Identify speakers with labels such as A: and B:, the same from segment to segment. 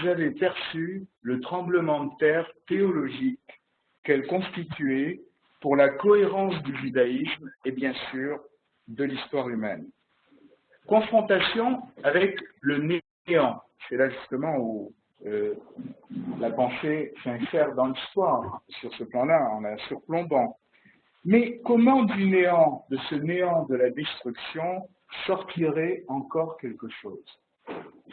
A: ils avaient perçu le tremblement de terre théologique qu'elle constituait pour la cohérence du judaïsme et bien sûr de l'histoire humaine. Confrontation avec le néant, c'est là justement où la pensée s'insère dans l'histoire, sur ce plan-là, en la surplombant. Mais comment du néant, de ce néant de la destruction, sortirait encore quelque chose?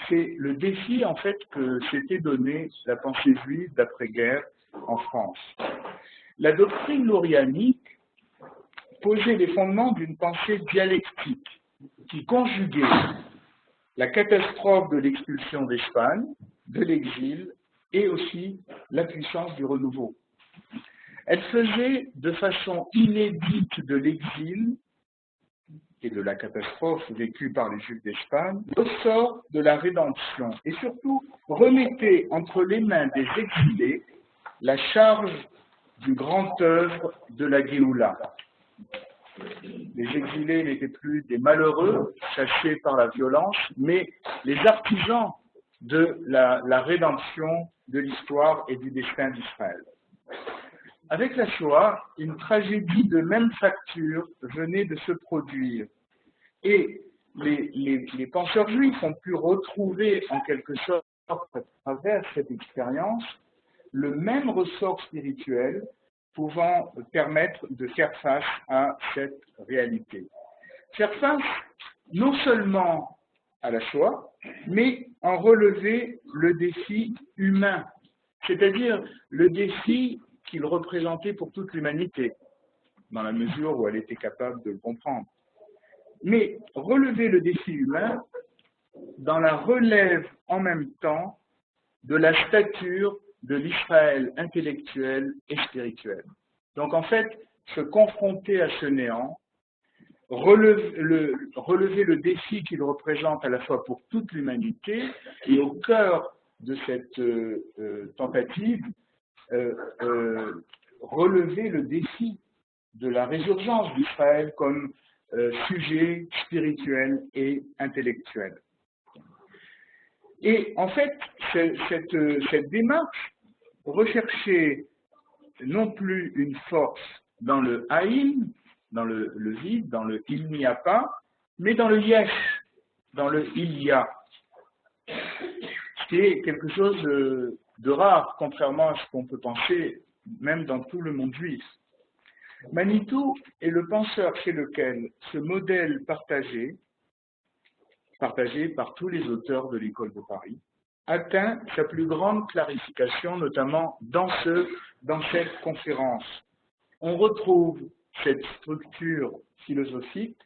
A: C'est le défi, en fait, que s'était donné la pensée juive d'après-guerre en France. La doctrine laurianique posait les fondements d'une pensée dialectique qui conjuguait la catastrophe de l'expulsion d'Espagne, de l'exil et aussi la puissance du renouveau. Elle faisait de façon inédite de l'exil et de la catastrophe vécue par les Juifs d'Espagne, le sort de la rédemption et surtout remettait entre les mains des exilés la charge du grand œuvre de la Géoula. Les exilés n'étaient plus des malheureux chassés par la violence, mais les artisans de la rédemption de l'histoire et du destin d'Israël. Avec la Shoah, une tragédie de même facture venait de se produire. Et les penseurs juifs ont pu retrouver en quelque sorte à travers cette expérience le même ressort spirituel pouvant permettre de faire face à cette réalité. Faire face non seulement à la Shoah, mais en relever le défi humain, c'est-à-dire le défi qu'il représentait pour toute l'humanité, dans la mesure où elle était capable de le comprendre. Mais relever le défi humain dans la relève en même temps de la stature de l'Israël intellectuel et spirituel. Donc en fait, se confronter à ce néant, relever le défi qu'il représente à la fois pour toute l'humanité et au cœur de cette tentative, relever le défi de la résurgence d'Israël comme sujet spirituel et intellectuel. Et en fait, cette démarche recherchait non plus une force dans le haïm, dans le vide, dans le il n'y a pas, mais dans le yesh, dans le il y a. Ce qui est quelque chose de rare, contrairement à ce qu'on peut penser, même dans tout le monde juif. Manitou est le penseur chez lequel ce modèle partagé par tous les auteurs de l'école de Paris, atteint sa plus grande clarification, notamment dans cette conférence. On retrouve cette structure philosophique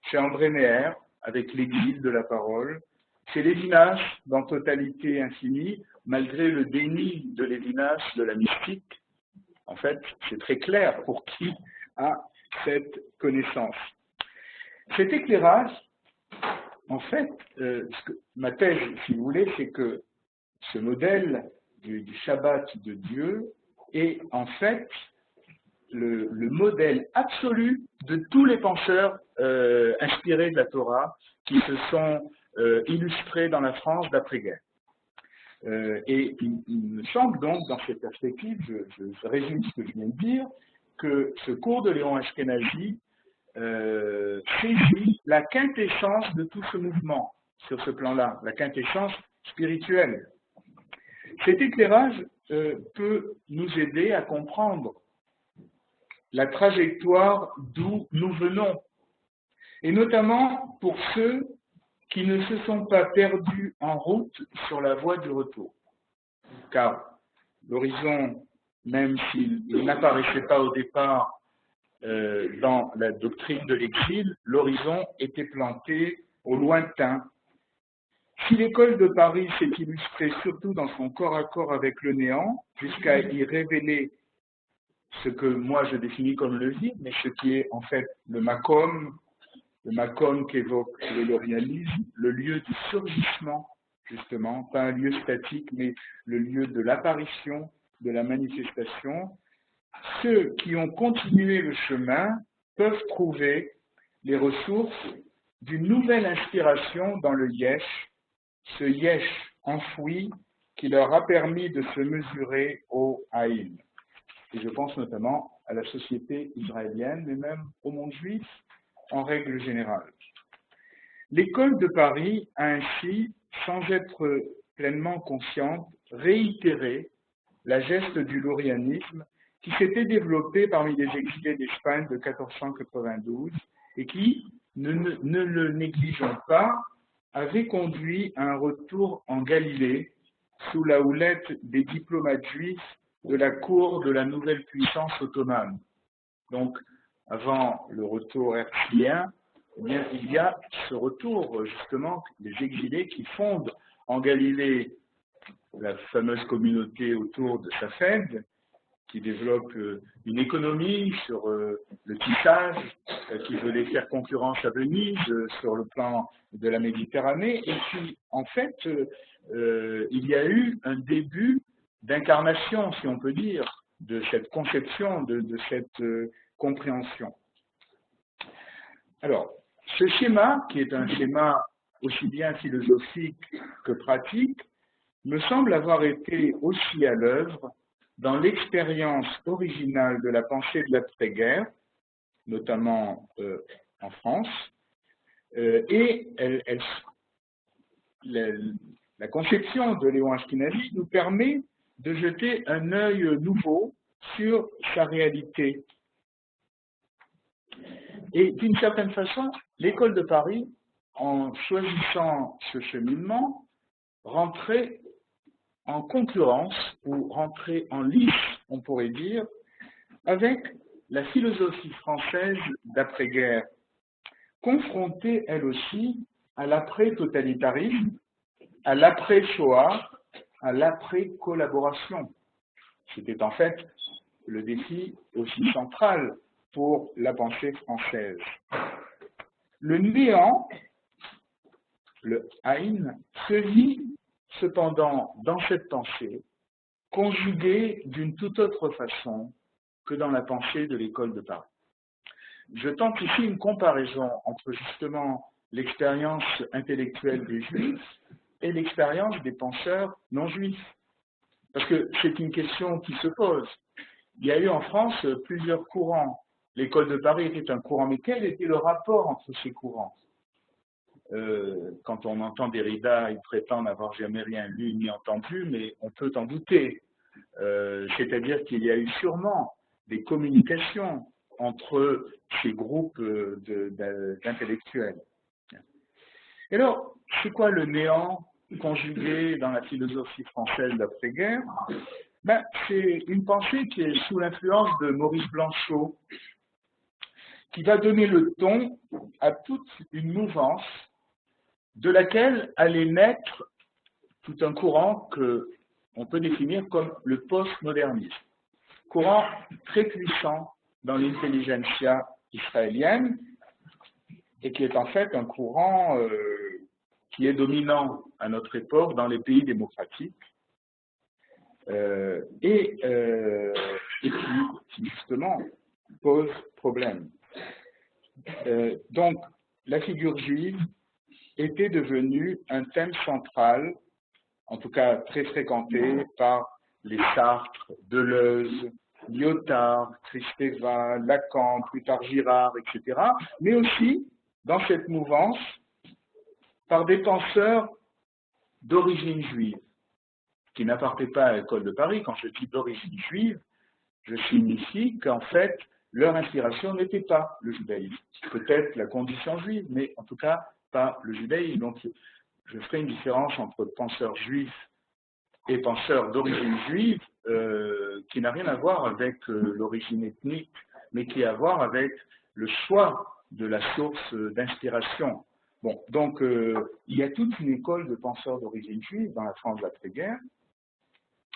A: chez André Neher, avec l'exil de la parole, chez Lévinas, dans Totalité infinie, malgré le déni de Lévinas de la mystique. En fait, c'est très clair pour qui a cette connaissance. Cet éclairage, en fait, ma thèse, si vous voulez, c'est que ce modèle du Shabbat de Dieu est en fait le modèle absolu de tous les penseurs inspirés de la Torah qui se sont illustrés dans la France d'après-guerre. Et il me semble donc, dans cette perspective, je résume ce que je viens de dire, que ce cours de Léon Ashkenazi saisit la quintessence de tout ce mouvement sur ce plan-là, la quintessence spirituelle. Cet éclairage peut nous aider à comprendre la trajectoire d'où nous venons, et notamment pour ceux qui ne se sont pas perdus en route sur la voie du retour. Car l'horizon, même s'il n'apparaissait pas au départ dans la doctrine de l'exil, l'horizon était planté au lointain. Si l'école de Paris s'est illustrée surtout dans son corps à corps avec le néant, jusqu'à y révéler ce que moi je définis comme le vide, mais ce qui est en fait le makom qu'évoque le lorianisme, le lieu du surgissement, justement, pas un lieu statique, mais le lieu de l'apparition, de la manifestation. Ceux qui ont continué le chemin peuvent trouver les ressources d'une nouvelle inspiration dans le yesh, ce yesh enfoui qui leur a permis de se mesurer au Haïn. Et je pense notamment à la société israélienne, mais même au monde juif en règle générale. L'école de Paris a ainsi, sans être pleinement consciente, réitéré la geste du laurianisme qui s'était développé parmi les exilés d'Espagne de 1492 et qui, ne le négligeons pas, avait conduit à un retour en Galilée sous la houlette des diplomates juifs de la cour de la nouvelle puissance ottomane. Donc, avant le retour herzlien, il y a ce retour, justement, des exilés qui fondent en Galilée la fameuse communauté autour de Safed, qui développe une économie sur le tissage, qui veut faire concurrence à Venise sur le plan de la Méditerranée. Et puis, en fait, il y a eu un début d'incarnation, si on peut dire, de cette conception, de cette compréhension. Alors, ce schéma, qui est un schéma aussi bien philosophique que pratique, me semble avoir été aussi à l'œuvre dans l'expérience originale de la pensée de l'après-guerre, notamment en France, et la conception de Léon Ashkenazi nous permet de jeter un œil nouveau sur sa réalité. Et d'une certaine façon, l'école de Paris, en choisissant ce cheminement, rentrait en concurrence ou rentrer en lice, on pourrait dire, avec la philosophie française d'après-guerre, confrontée elle aussi à l'après-totalitarisme, à l'après-Shoah, à l'après-collaboration. C'était en fait le défi aussi central pour la pensée française. Le néant, le Haïn, se vit cependant dans cette pensée, conjuguée d'une toute autre façon que dans la pensée de l'école de Paris. Je tente ici une comparaison entre justement l'expérience intellectuelle des Juifs et l'expérience des penseurs non juifs. Parce que c'est une question qui se pose. Il y a eu en France plusieurs courants. L'école de Paris était un courant, mais quel était le rapport entre ces courants ? Quand on entend Derrida, il prétend n'avoir jamais rien lu ni entendu, mais on peut en douter. C'est-à-dire qu'il y a eu sûrement des communications entre ces groupes d'intellectuels. Et alors, c'est quoi le néant conjugué dans la philosophie française d'après-guerre? C'est une pensée qui est sous l'influence de Maurice Blanchot, qui va donner le ton à toute une mouvance de laquelle allait naître tout un courant qu'on peut définir comme le postmodernisme. Courant très puissant dans l'intelligentsia israélienne et qui est en fait un courant qui est dominant à notre époque dans les pays démocratiques et qui justement pose problème. Donc, la figure juive était devenue un thème central, en tout cas très fréquenté par les Sartre, Deleuze, Lyotard, Kristeva, Lacan, plus tard Girard, etc., mais aussi dans cette mouvance par des penseurs d'origine juive, qui n'appartenaient pas à l'école de Paris. Quand je dis d'origine juive, je signifie qu'en fait, leur inspiration n'était pas le judaïsme. Peut-être la condition juive, mais en tout cas, pas le judaïsme. Donc, je ferai une différence entre penseurs juifs et penseurs d'origine juive qui n'a rien à voir avec l'origine ethnique, mais qui a à voir avec le choix de la source d'inspiration. Bon, donc, il y a toute une école de penseurs d'origine juive dans la France d'après-guerre.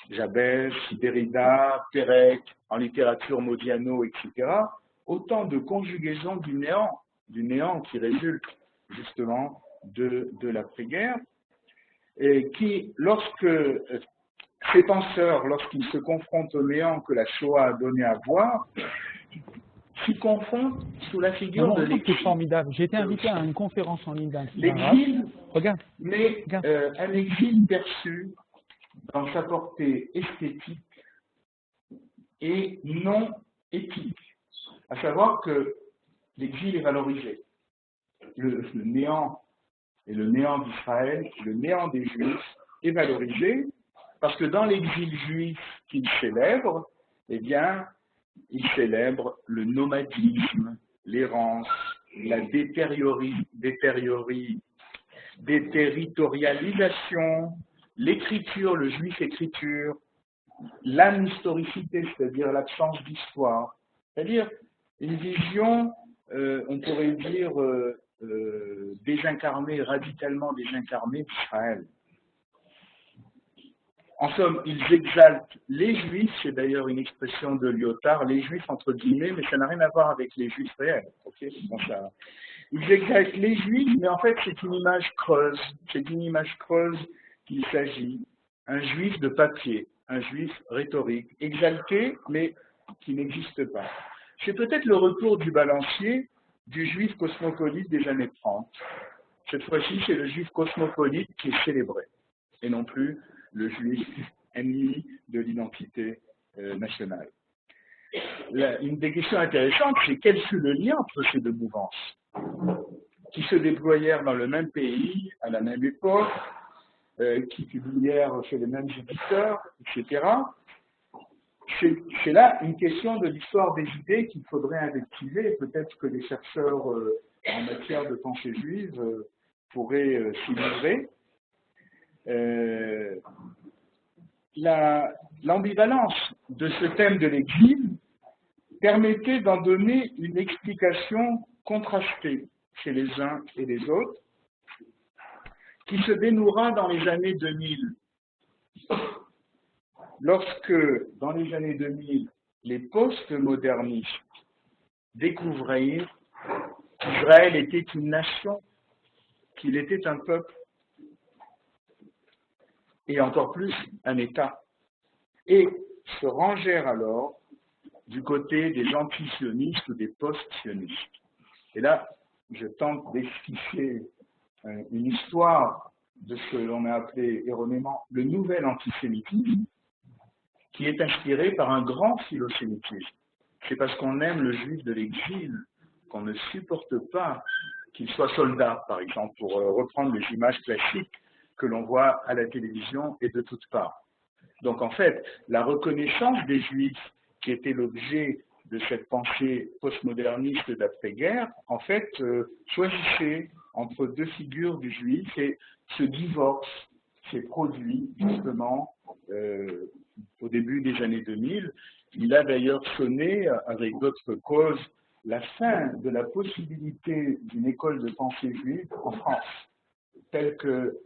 A: Jabès, Derrida, Pérec, en littérature Modiano, etc. Autant de conjugaisons du néant qui résulte justement de l'après-guerre, et qui, lorsque ces penseurs, lorsqu'ils se confrontent au néant que la Shoah a donné à voir, s'y confondent sous la figure de l'exil.
B: C'est formidable. J'ai été invité à une conférence en ligne d'un
A: l'exil,
B: regarde,
A: mais un exil perçu dans sa portée esthétique et non éthique. À savoir que l'exil est valorisé. Le néant et le néant d'Israël, le néant des Juifs est valorisé parce que dans l'exil juif qu'il célèbre, eh bien, il célèbre le nomadisme, l'errance, la déterritorialisation, l'écriture, le juif écriture, l'anhistoricité, c'est-à-dire l'absence d'histoire, c'est-à-dire une vision, on pourrait dire, désincarnée, radicalement désincarnée d'Israël. En somme, ils exaltent les Juifs, c'est d'ailleurs une expression de Lyotard, les Juifs entre guillemets, mais ça n'a rien à voir avec les Juifs réels. Okay, ils exaltent les Juifs, mais en fait c'est une image creuse, c'est d'une image creuse qu'il s'agit, un Juif de papier, un Juif rhétorique, exalté, mais qui n'existe pas. C'est peut-être le retour du balancier du Juif cosmopolite des années 30. Cette fois-ci, c'est le Juif cosmopolite qui est célébré, et non plus le Juif ennemi de l'identité nationale. Une des questions intéressantes, c'est quel fut le lien entre ces deux mouvances qui se déployèrent dans le même pays, à la même époque, qui publièrent chez les mêmes éditeurs, etc. C'est là une question de l'histoire des idées qu'il faudrait investiguer. Peut-être que les chercheurs en matière de pensée juive pourraient s'y livrer. L'ambivalence de ce thème de l'exil permettait d'en donner une explication contrastée chez les uns et les autres, qui se dénouera dans les années 2000. Lorsque, dans les années 2000, les post-modernistes découvrirent qu'Israël était une nation, qu'il était un peuple, et encore plus un État, et se rangèrent alors du côté des anti-sionistes ou des post-sionistes. Et là, je tente d'esquisser une histoire de ce que l'on a appelé erronément le nouvel antisémitisme, qui est inspiré par un grand philosémitisme. C'est parce qu'on aime le juif de l'exil qu'on ne supporte pas qu'il soit soldat, par exemple, pour reprendre les images classiques que l'on voit à la télévision et de toutes parts. Donc en fait, la reconnaissance des Juifs, qui était l'objet de cette pensée postmoderniste d'après-guerre, en fait, choisissait entre deux figures du Juif, et ce divorce s'est produit justement au début des années 2000. Il a d'ailleurs sonné, avec d'autres causes, la fin de la possibilité d'une école de pensée juive en France, telle que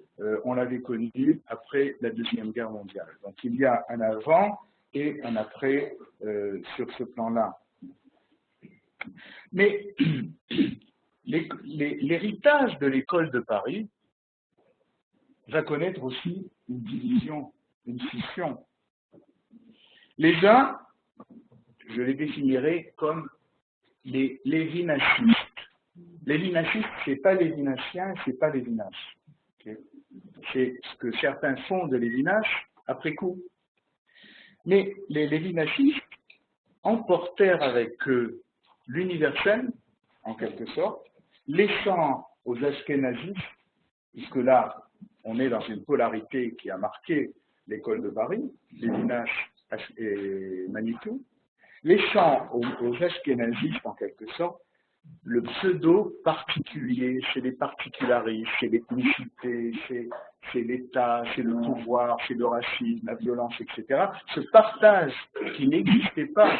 A: on l'avait connue après la Deuxième Guerre mondiale. Donc il y a un avant et un après sur ce plan-là. Mais l'héritage de l'école de Paris va connaître aussi une division, une scission. Les uns, je les définirai comme les lévinacistes. Lévinacistes, c'est pas lévinacien, c'est pas Lévinas. Okay. C'est ce que certains font de Lévinas après coup. Mais les lévinacistes emportèrent avec eux l'universel, en quelque sorte, laissant aux ashkénazistes, puisque là, on est dans une polarité qui a marqué l'école de Paris, Lévinas et Manitou, laissant aux ashkénazistes, en quelque sorte, le pseudo particulier, c'est les particularistes, c'est l'ethnicité, c'est l'État, c'est le pouvoir, c'est le racisme, la violence, etc. Ce partage qui n'existait pas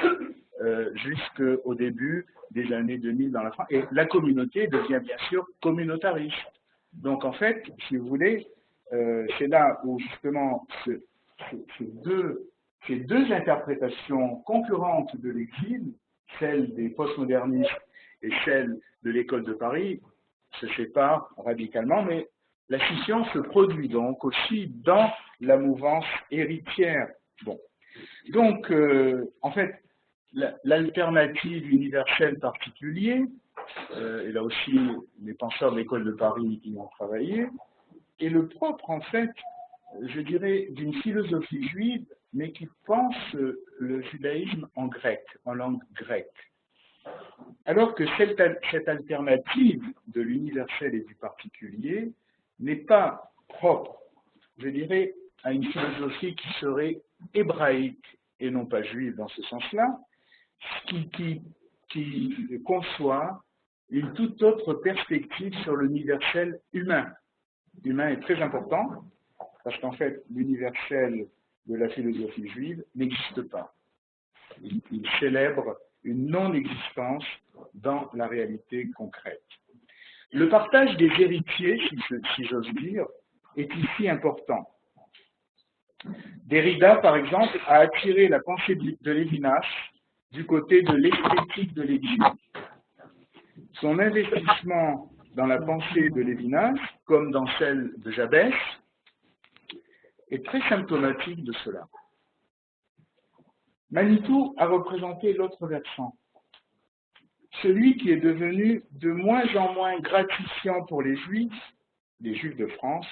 A: jusqu'au début des années 2000 dans la France. Et la communauté devient bien sûr communautariste. Donc en fait, si vous voulez, c'est là où justement ces deux interprétations concurrentes de l'exil, celle des postmodernistes et celle de l'école de Paris, se séparent radicalement, mais la scission se produit donc aussi dans la mouvance héritière. Bon. Donc, en fait, l'alternative universelle particulier, et là aussi les penseurs de l'école de Paris y ont travaillé, est le propre en fait je dirais, d'une philosophie juive, mais qui pense le judaïsme en grec, en langue grecque. Alors que cette alternative de l'universel et du particulier n'est pas propre, je dirais, à une philosophie qui serait hébraïque et non pas juive dans ce sens-là, qui conçoit une toute autre perspective sur l'universel humain. L'humain est très important, parce qu'en fait, l'universel de la philosophie juive n'existe pas. Il célèbre une non-existence dans la réalité concrète. Le partage des héritiers, si j'ose dire, est ici important. Derrida, par exemple, a attiré la pensée de Lévinas du côté de l'esthétique de l'exil. Son investissement dans la pensée de Lévinas, comme dans celle de Jabès, est très symptomatique de cela. Manitou a représenté l'autre versant, celui qui est devenu de moins en moins gratifiant pour les Juifs de France,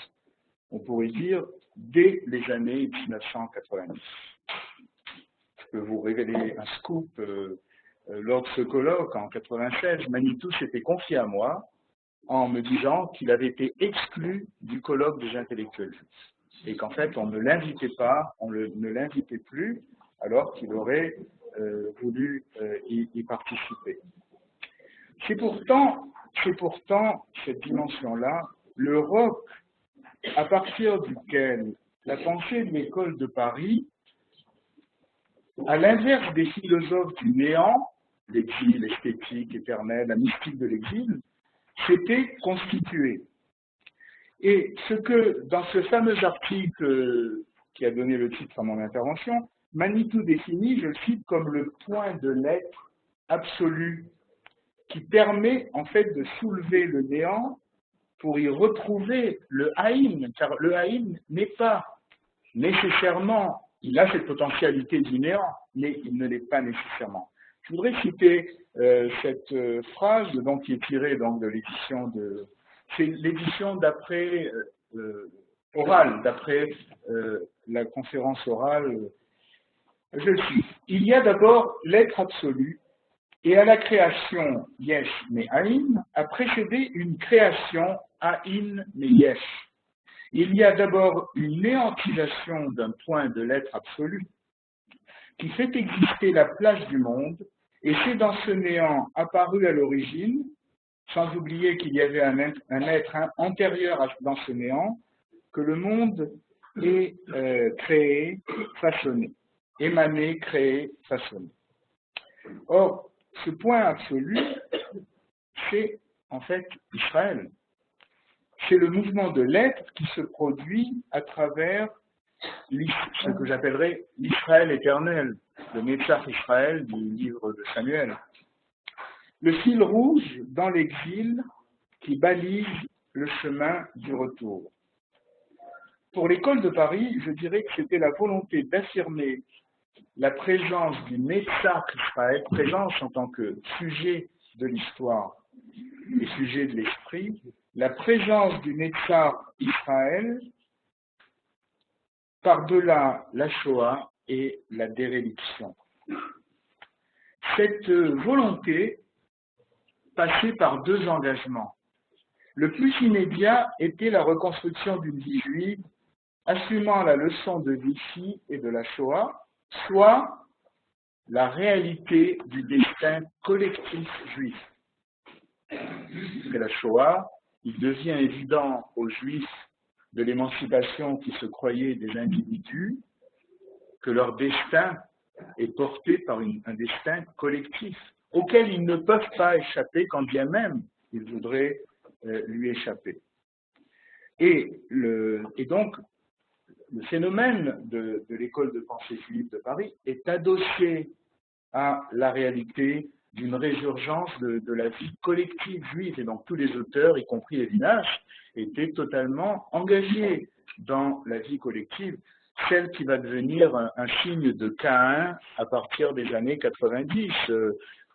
A: on pourrait dire, dès les années 1990. Je peux vous révéler un scoop. Lors de ce colloque, en 1996, Manitou s'était confié à moi en me disant qu'il avait été exclu du colloque des intellectuels juifs et qu'en fait, on ne l'invitait pas, on ne l'invitait plus, alors qu'il aurait voulu y participer. C'est pourtant cette dimension-là, le roc à partir duquel la pensée de l'école de Paris, à l'inverse des philosophes du néant, l'exil, l'esthétique éternelle, la mystique de l'exil, s'était constituée. Et ce que, dans ce fameux article qui a donné le titre à mon intervention, Manitou définit, je le cite, comme le point de l'être absolu qui permet en fait de soulever le néant pour y retrouver le haïm, car le haïm n'est pas nécessairement, il a cette potentialité du néant, mais il ne l'est pas nécessairement. Je voudrais citer cette phrase donc, qui est tirée donc, de l'édition de... C'est l'édition d'après orale, d'après la conférence orale. Je le cite. Il y a d'abord l'être absolu, et à la création Yesh mais Haïm a précédé une création Haïm mais Yesh. Il y a d'abord une néantisation d'un point de l'être absolu qui fait exister la place du monde, et c'est dans ce néant apparu à l'origine, sans oublier qu'il y avait un être antérieur dans ce néant, que le monde est créé, façonné, émané, créé, façonné. Or, ce point absolu, c'est en fait Israël. C'est le mouvement de l'être qui se produit à travers ce que j'appellerais l'Israël éternel, le Netzach Israël du livre de Samuel. Le fil rouge dans l'exil qui balise le chemin du retour. Pour l'école de Paris, je dirais que c'était la volonté d'affirmer la présence du Netzach Israël, présence en tant que sujet de l'histoire et sujet de l'esprit, la présence du Netzach Israël par-delà la Shoah et la déréliction. Cette volonté passait par deux engagements. Le plus immédiat était la reconstruction d'une vie juive assumant la leçon de Vichy et de la Shoah, soit la réalité du destin collectif juif. Après la Shoah, il devient évident aux Juifs de l'émancipation qui se croyaient des individus que leur destin est porté par un destin collectif auquel ils ne peuvent pas échapper quand bien même ils voudraient lui échapper. Et donc, le phénomène de l'école de pensée Philippe de Paris est adossé à la réalité d'une résurgence de la vie collective juive. Et donc tous les auteurs, y compris Lévinas, étaient totalement engagés dans la vie collective, celle qui va devenir un signe de Caïn à partir des années 90.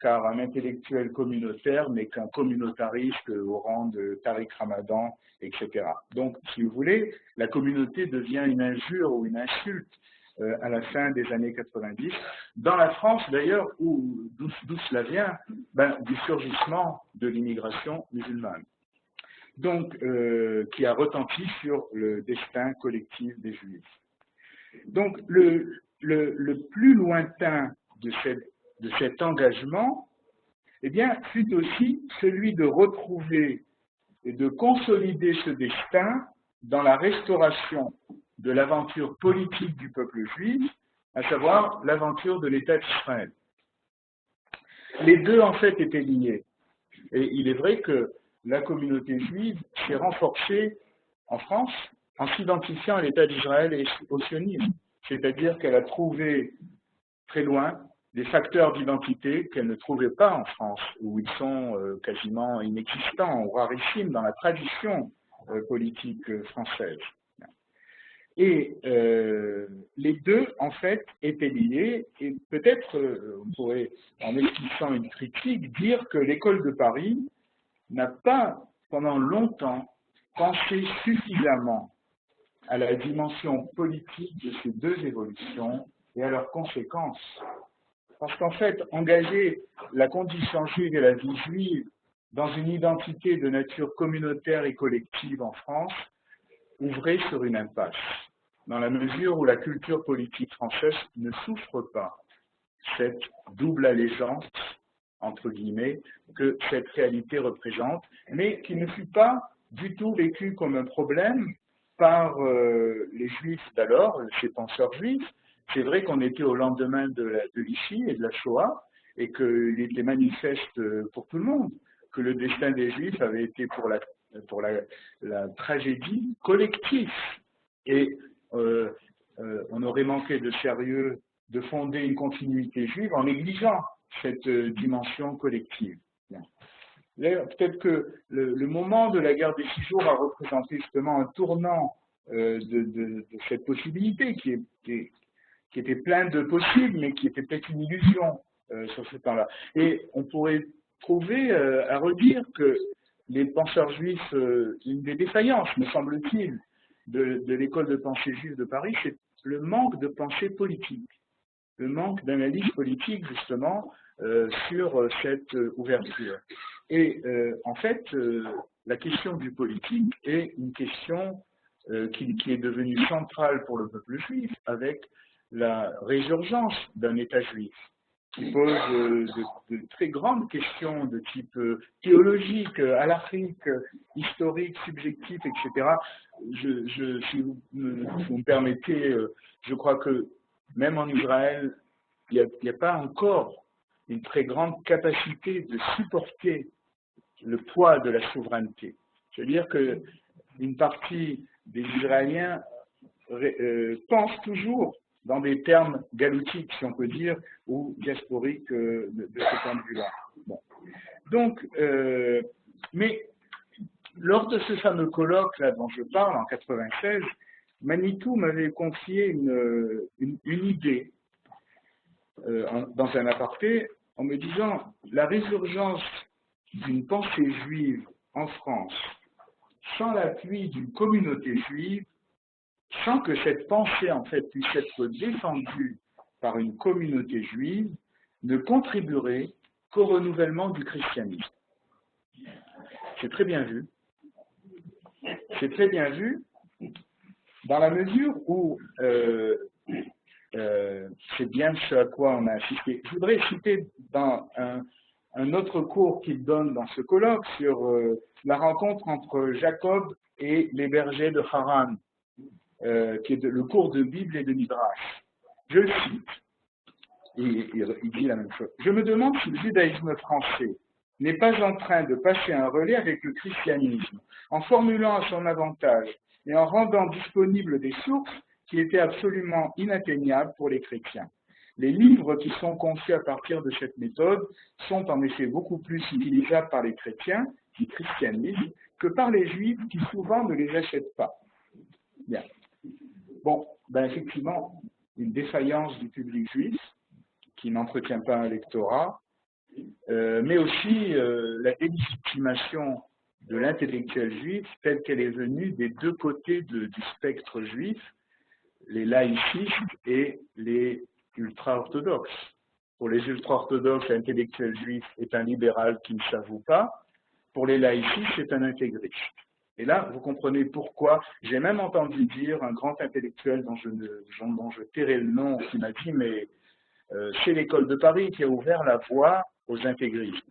A: car un intellectuel communautaire n'est qu'un communautariste au rang de Tariq Ramadan, etc. Donc, si vous voulez, la communauté devient une injure ou une insulte à la fin des années 90. Dans la France, d'ailleurs, d'où cela vient, du surgissement de l'immigration musulmane, donc qui a retenti sur le destin collectif des Juifs. Donc, le plus lointain de cet engagement, eh bien, fut aussi celui de retrouver et de consolider ce destin dans la restauration de l'aventure politique du peuple juif, à savoir l'aventure de l'État d'Israël. Les deux, en fait, étaient liés. Et il est vrai que la communauté juive s'est renforcée en France en s'identifiant à l'État d'Israël et au sionisme. C'est-à-dire qu'elle a trouvé très loin des facteurs d'identité qu'elle ne trouvait pas en France, où ils sont quasiment inexistants ou rarissimes dans la tradition politique française. Et les deux, en fait, étaient liés, et peut-être, on pourrait, en esquissant une critique, dire que l'école de Paris n'a pas, pendant longtemps, pensé suffisamment à la dimension politique de ces deux évolutions et à leurs conséquences. Parce qu'en fait, engager la condition juive et la vie juive dans une identité de nature communautaire et collective en France ouvrait sur une impasse, dans la mesure où la culture politique française ne souffre pas cette double allégeance, entre guillemets, que cette réalité représente, mais qui ne fut pas du tout vécue comme un problème par les juifs d'alors, ces penseurs juifs. C'est vrai qu'on était au lendemain de l'Ishi et de la Shoah, et qu'il était manifeste pour tout le monde que le destin des juifs avait été pour la tragédie collective. Et on aurait manqué de sérieux de fonder une continuité juive en négligeant cette dimension collective. Peut-être que le moment de la guerre des 6 jours a représenté justement un tournant de cette possibilité qui était plein de possibles, mais qui était peut-être une illusion sur ce temps-là. Et on pourrait trouver à redire que les penseurs juifs, une des défaillances, me semble-t-il, de l'école de pensée juive de Paris, c'est le manque de pensée politique, le manque d'analyse politique, justement, sur cette ouverture. Et en fait, la question du politique est une question qui est devenue centrale pour le peuple juif avec la résurgence d'un État juif, qui pose de très grandes questions de type théologique, halachique, historique, subjectif, etc. Si vous me permettez, je crois que même en Israël, il n'y a pas encore une très grande capacité de supporter le poids de la souveraineté. C'est-à-dire qu'une partie des Israéliens pense toujours dans des termes galoutiques, si on peut dire, ou diasporiques de ce point de vue-là. Bon. Donc, mais lors de ce fameux colloque là dont je parle, en 96, Manitou m'avait confié une idée dans un aparté, en me disant la résurgence d'une pensée juive en France sans l'appui d'une communauté juive, sans que cette pensée en fait puisse être défendue par une communauté juive, ne contribuerait qu'au renouvellement du christianisme. C'est très bien vu. C'est très bien vu dans la mesure où c'est bien ce à quoi on a assisté. Je voudrais citer dans un autre cours qu'il donne dans ce colloque sur la rencontre entre Jacob et les bergers de Haran, qui est le cours de Bible et de Midrash. Je le cite, et il dit la même chose. Je me demande si le judaïsme français n'est pas en train de passer un relais avec le christianisme, en formulant à son avantage et en rendant disponibles des sources qui étaient absolument inatteignables pour les chrétiens. Les livres qui sont conçus à partir de cette méthode sont en effet beaucoup plus utilisables par les chrétiens qui christianisent que par les juifs qui souvent ne les achètent pas. Bien. Bon, effectivement, une défaillance du public juif qui n'entretient pas un lectorat mais aussi la délégitimation de l'intellectuel juif telle qu'elle est venue des deux côtés du spectre juif, les laïcistes et les ultra-orthodoxes. Pour les ultra-orthodoxes, l'intellectuel juif est un libéral qui ne s'avoue pas. Pour les laïcistes, c'est un intégriste. Et là, vous comprenez pourquoi. J'ai même entendu dire un grand intellectuel dont je tairai le nom, qui m'a dit, mais c'est l'école de Paris qui a ouvert la voie aux intégristes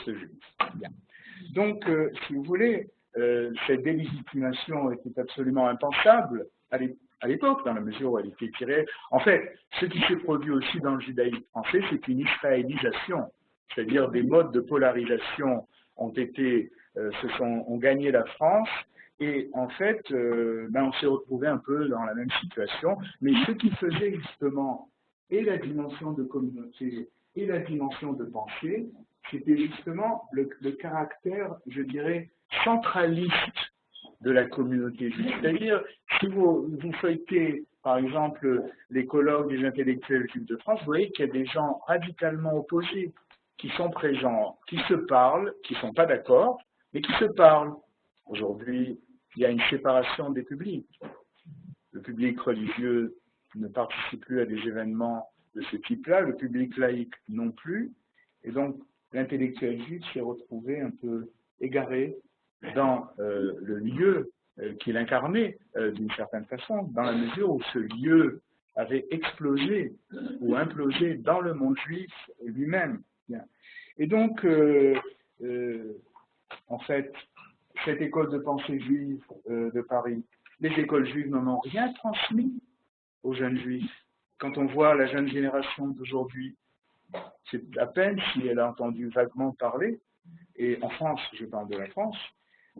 A: juifs. Bien. Donc, si vous voulez, cette délégitimation était absolument impensable à l'époque, dans la mesure où elle était tirée. En fait, ce qui s'est produit aussi dans le judaïsme français, c'est une israélisation, c'est-à-dire des modes de polarisation ont gagné la France, et en fait, on s'est retrouvé un peu dans la même situation, mais ce qui faisait justement et la dimension de communauté et la dimension de pensée, c'était justement le caractère, je dirais, centraliste de la communauté juive. C'est-à-dire, si vous feuilletez, par exemple, les colloques des intellectuels juifs de France, vous voyez qu'il y a des gens radicalement opposés qui sont présents, qui se parlent, qui ne sont pas d'accord, mais qui se parlent. Aujourd'hui, il y a une séparation des publics. Le public religieux ne participe plus à des événements de ce type-là, le public laïque non plus, et donc l'intellectuel juif s'est retrouvé un peu égaré dans le lieu qu'il incarnait d'une certaine façon, dans la mesure où ce lieu avait explosé ou implosé dans le monde juif lui-même. Et donc, en fait, cette école de pensée juive de Paris, les écoles juives n'en ont rien transmis aux jeunes juifs. Quand on voit la jeune génération d'aujourd'hui, c'est à peine si elle a entendu vaguement parler, et en France, je parle de la France,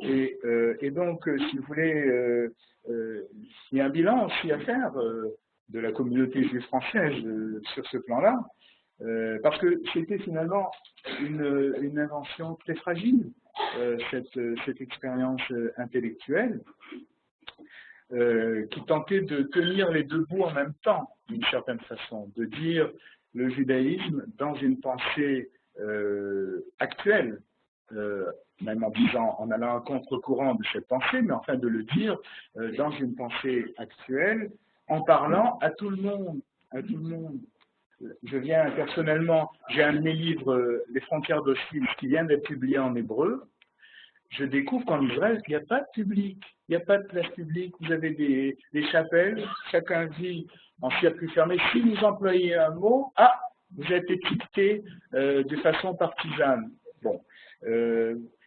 A: et donc, si vous voulez, il y a un bilan aussi à faire de la communauté juive française sur ce plan-là, parce que c'était finalement une invention très fragile, cette expérience intellectuelle, qui tentait de tenir les deux bouts en même temps, d'une certaine façon, de dire le judaïsme dans une pensée actuelle, même en allant à contre-courant de cette pensée, mais enfin de le dire dans une pensée actuelle, en parlant à tout le monde, à tout le monde. Je viens personnellement, j'ai un de mes livres, Les frontières d'Auschwitz, qui vient d'être publié en hébreu. Je découvre qu'en Israël, il n'y a pas de public, il n'y a pas de place publique, vous avez des chapelles, chacun vit en circuit fermé. Si vous employez un mot, vous êtes étiqueté de façon partisane. Bon.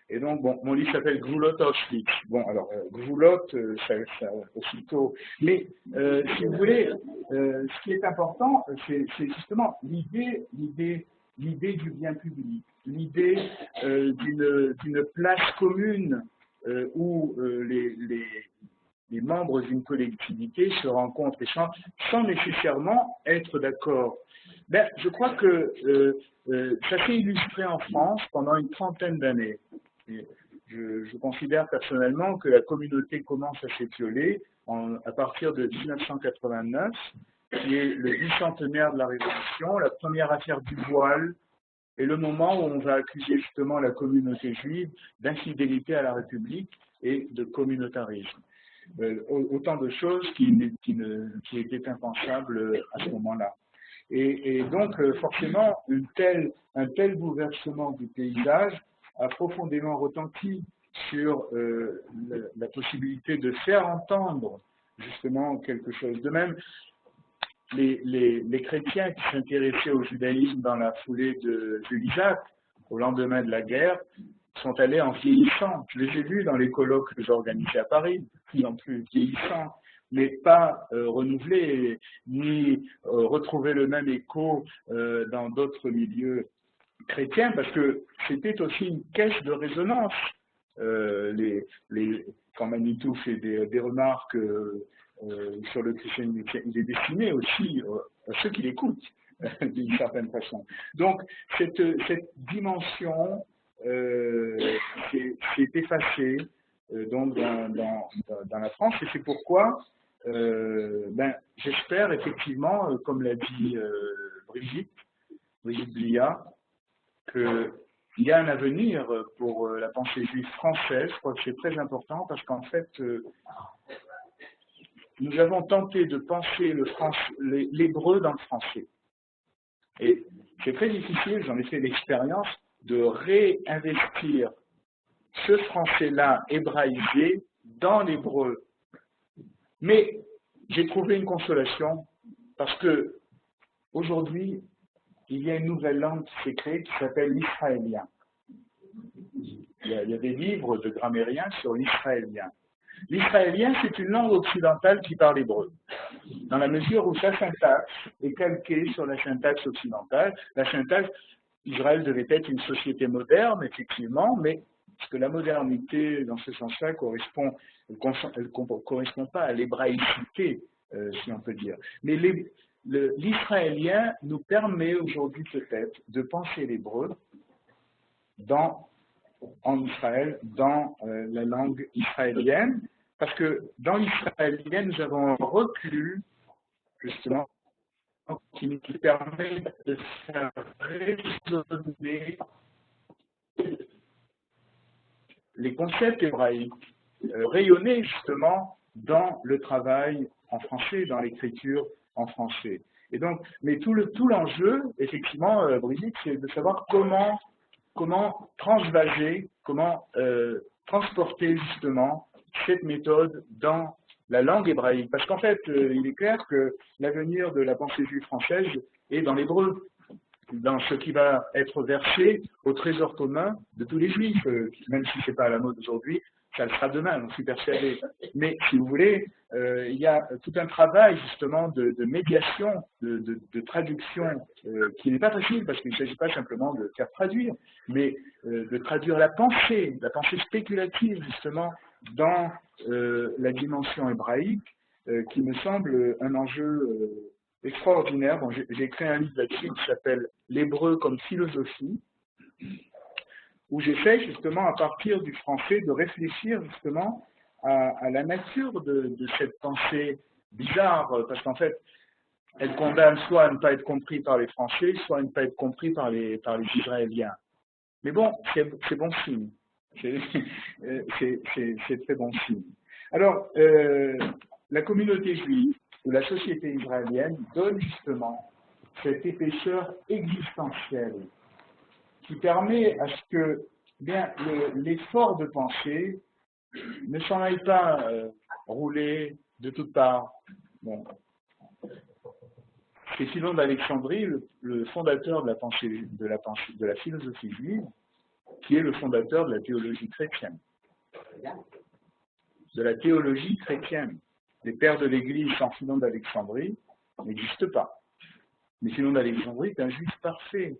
A: Et donc, bon, mon livre s'appelle Gvulot Auschwitz. Bon, alors, Gvulot, ça aussitôt. Mais, si vous voulez, ce qui est important, c'est justement l'idée du bien public, l'idée d'une place commune où les membres d'une collectivité se rencontrent et chantent sans nécessairement être d'accord. Ben, je crois que ça s'est illustré en France pendant une trentaine d'années. Je considère personnellement que la communauté commence à s'étioler à partir de 1989, qui est le bicentenaire de la Révolution, la première affaire du voile, et le moment où on va accuser justement la communauté juive d'infidélité à la République et de communautarisme. Autant de choses qui étaient impensables à ce moment-là. Et donc, forcément, un tel bouleversement du paysage a profondément retenti sur la possibilité de faire entendre justement quelque chose. De même, les chrétiens qui s'intéressaient au judaïsme dans la foulée de Jules Isaac, au lendemain de la guerre, sont allés en vieillissant. Je les ai vus dans les colloques que j'organisais à Paris, plus en plus vieillissants, mais pas renouvelés, ni retrouver le même écho dans d'autres milieux chrétiens, parce que c'était aussi une caisse de résonance. Quand Manitou fait des remarques sur le christianisme, il est destiné aussi à ceux qui l'écoutent, d'une certaine façon. Donc, cette dimension s'est effacée donc dans la France, et c'est pourquoi j'espère effectivement, comme l'a dit Brigitte Blia, qu'il y a un avenir pour la pensée juive française. Je crois que c'est très important parce qu'en fait, nous avons tenté de penser l'hébreu dans le français. Et c'est très difficile, j'en ai fait l'expérience, de réinvestir ce français-là hébraïsé dans l'hébreu. Mais j'ai trouvé une consolation parce que aujourd'hui, il y a une nouvelle langue qui s'est créée qui s'appelle l'israélien. Il y a des livres de grammairiens sur l'israélien. L'israélien, c'est une langue occidentale qui parle hébreu, dans la mesure où sa syntaxe est calquée sur la syntaxe occidentale. La syntaxe, Israël devait être une société moderne, effectivement, mais parce que la modernité, dans ce sens-là, elle correspond pas à l'hébraïcité, si on peut dire. Mais l'israélien nous permet aujourd'hui peut-être de penser l'hébreu en Israël, dans la langue israélienne, parce que dans l'israélien, nous avons un recul, justement, qui nous permet de faire résonner les concepts hébraïques, rayonner justement dans le travail en français, dans l'écriture en français. Et donc, mais tout l'enjeu, effectivement, Brigitte, c'est de savoir comment transvaser, comment transporter justement cette méthode dans la langue hébraïque. Parce qu'en fait, il est clair que l'avenir de la pensée juive française est dans l'hébreu, dans ce qui va être versé au trésor commun de tous les juifs, même si ce n'est pas à la mode aujourd'hui, ça le sera demain, j'en suis persuadé. Mais si vous voulez, il y a tout un travail justement de médiation, de traduction, qui n'est pas facile parce qu'il ne s'agit pas simplement de faire traduire, mais de traduire la pensée spéculative justement dans la dimension hébraïque, qui me semble un enjeu extraordinaire. Bon, j'ai écrit un livre là-dessus qui s'appelle « L'hébreu comme philosophie », où j'essaie justement, à partir du français, de réfléchir justement à la nature de cette pensée bizarre, parce qu'en fait, elle condamne soit à ne pas être compris par les Français, soit à ne pas être compris par les Israéliens. Mais bon, c'est bon signe. C'est très bon signe. Alors, la communauté juive, ou la société israélienne, donne justement cette épaisseur existentielle qui permet à ce que l'effort de pensée ne s'en aille pas rouler de toutes parts. Bon. C'est Philon d'Alexandrie, le fondateur de la philosophie juive, qui est le fondateur de la théologie chrétienne. De la théologie chrétienne. Les pères de l'Église sans Philon d'Alexandrie n'existent pas. Mais Philon d'Alexandrie est un juif parfait,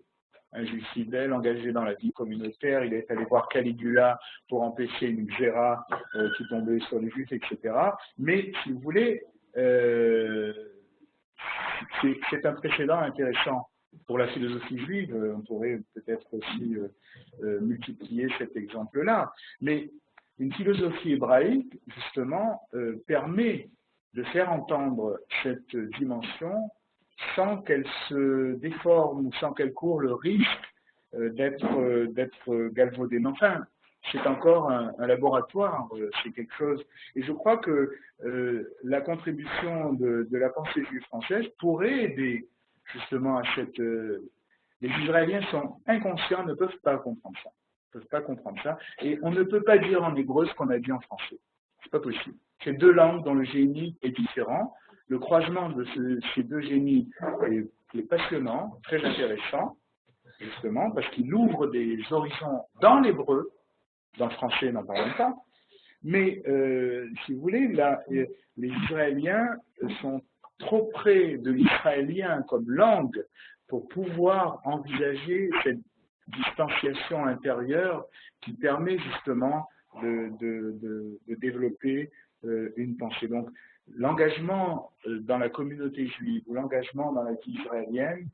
A: un juif fidèle, engagé dans la vie communautaire. Il est allé voir Caligula pour empêcher une xéra qui tombait sur les juifs, etc. Mais, si vous voulez, c'est un précédent intéressant pour la philosophie juive. On pourrait peut-être aussi multiplier cet exemple-là. Mais une philosophie hébraïque, justement, permet de faire entendre cette dimension sans qu'elle se déforme, sans qu'elle court le risque d'être galvaudée. Mais enfin, c'est encore un laboratoire, c'est quelque chose. Et je crois que la contribution de la pensée juive française pourrait aider justement à cette... les Israéliens sont inconscients, ne peuvent pas comprendre ça. Ils ne peuvent pas comprendre ça. Et on ne peut pas dire en hébreu ce qu'on a dit en français. C'est pas possible. C'est deux langues dont le génie est différent. Le croisement de ces deux génies est passionnant, très intéressant, justement, parce qu'il ouvre des horizons dans l'hébreu, dans le français, n'en parlons pas. Mais, si vous voulez, là, les Israéliens sont trop près de l'israélien comme langue pour pouvoir envisager cette distanciation intérieure qui permet justement de développer une pensée. Donc, l'engagement dans la communauté juive ou l'engagement dans la vie israélienne,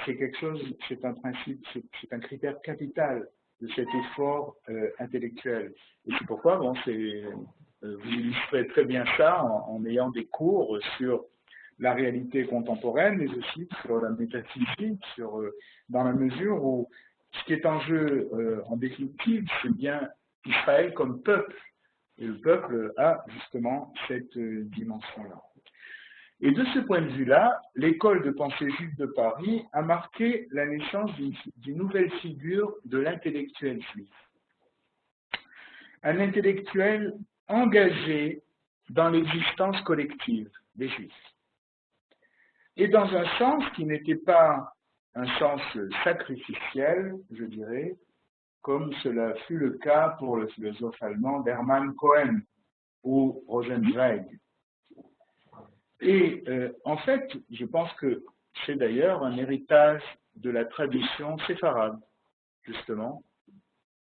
A: c'est quelque chose, c'est un principe, c'est un critère capital de cet effort intellectuel. Et c'est pourquoi, bon, vous illustrez très bien ça en ayant des cours sur la réalité contemporaine, mais aussi sur la métaphysique, dans la mesure où ce qui est en jeu, en définitive, c'est bien Israël comme peuple. Et le peuple a justement cette dimension-là. Et de ce point de vue-là, l'école de pensée juive de Paris a marqué la naissance d'une nouvelle figure de l'intellectuel juif. Un intellectuel engagé dans l'existence collective des Juifs. Et dans un sens qui n'était pas un sens sacrificiel, je dirais, comme cela fut le cas pour le philosophe allemand Hermann Cohen ou Rosenzweig. Et en fait, je pense que c'est d'ailleurs un héritage de la tradition séfarade, justement,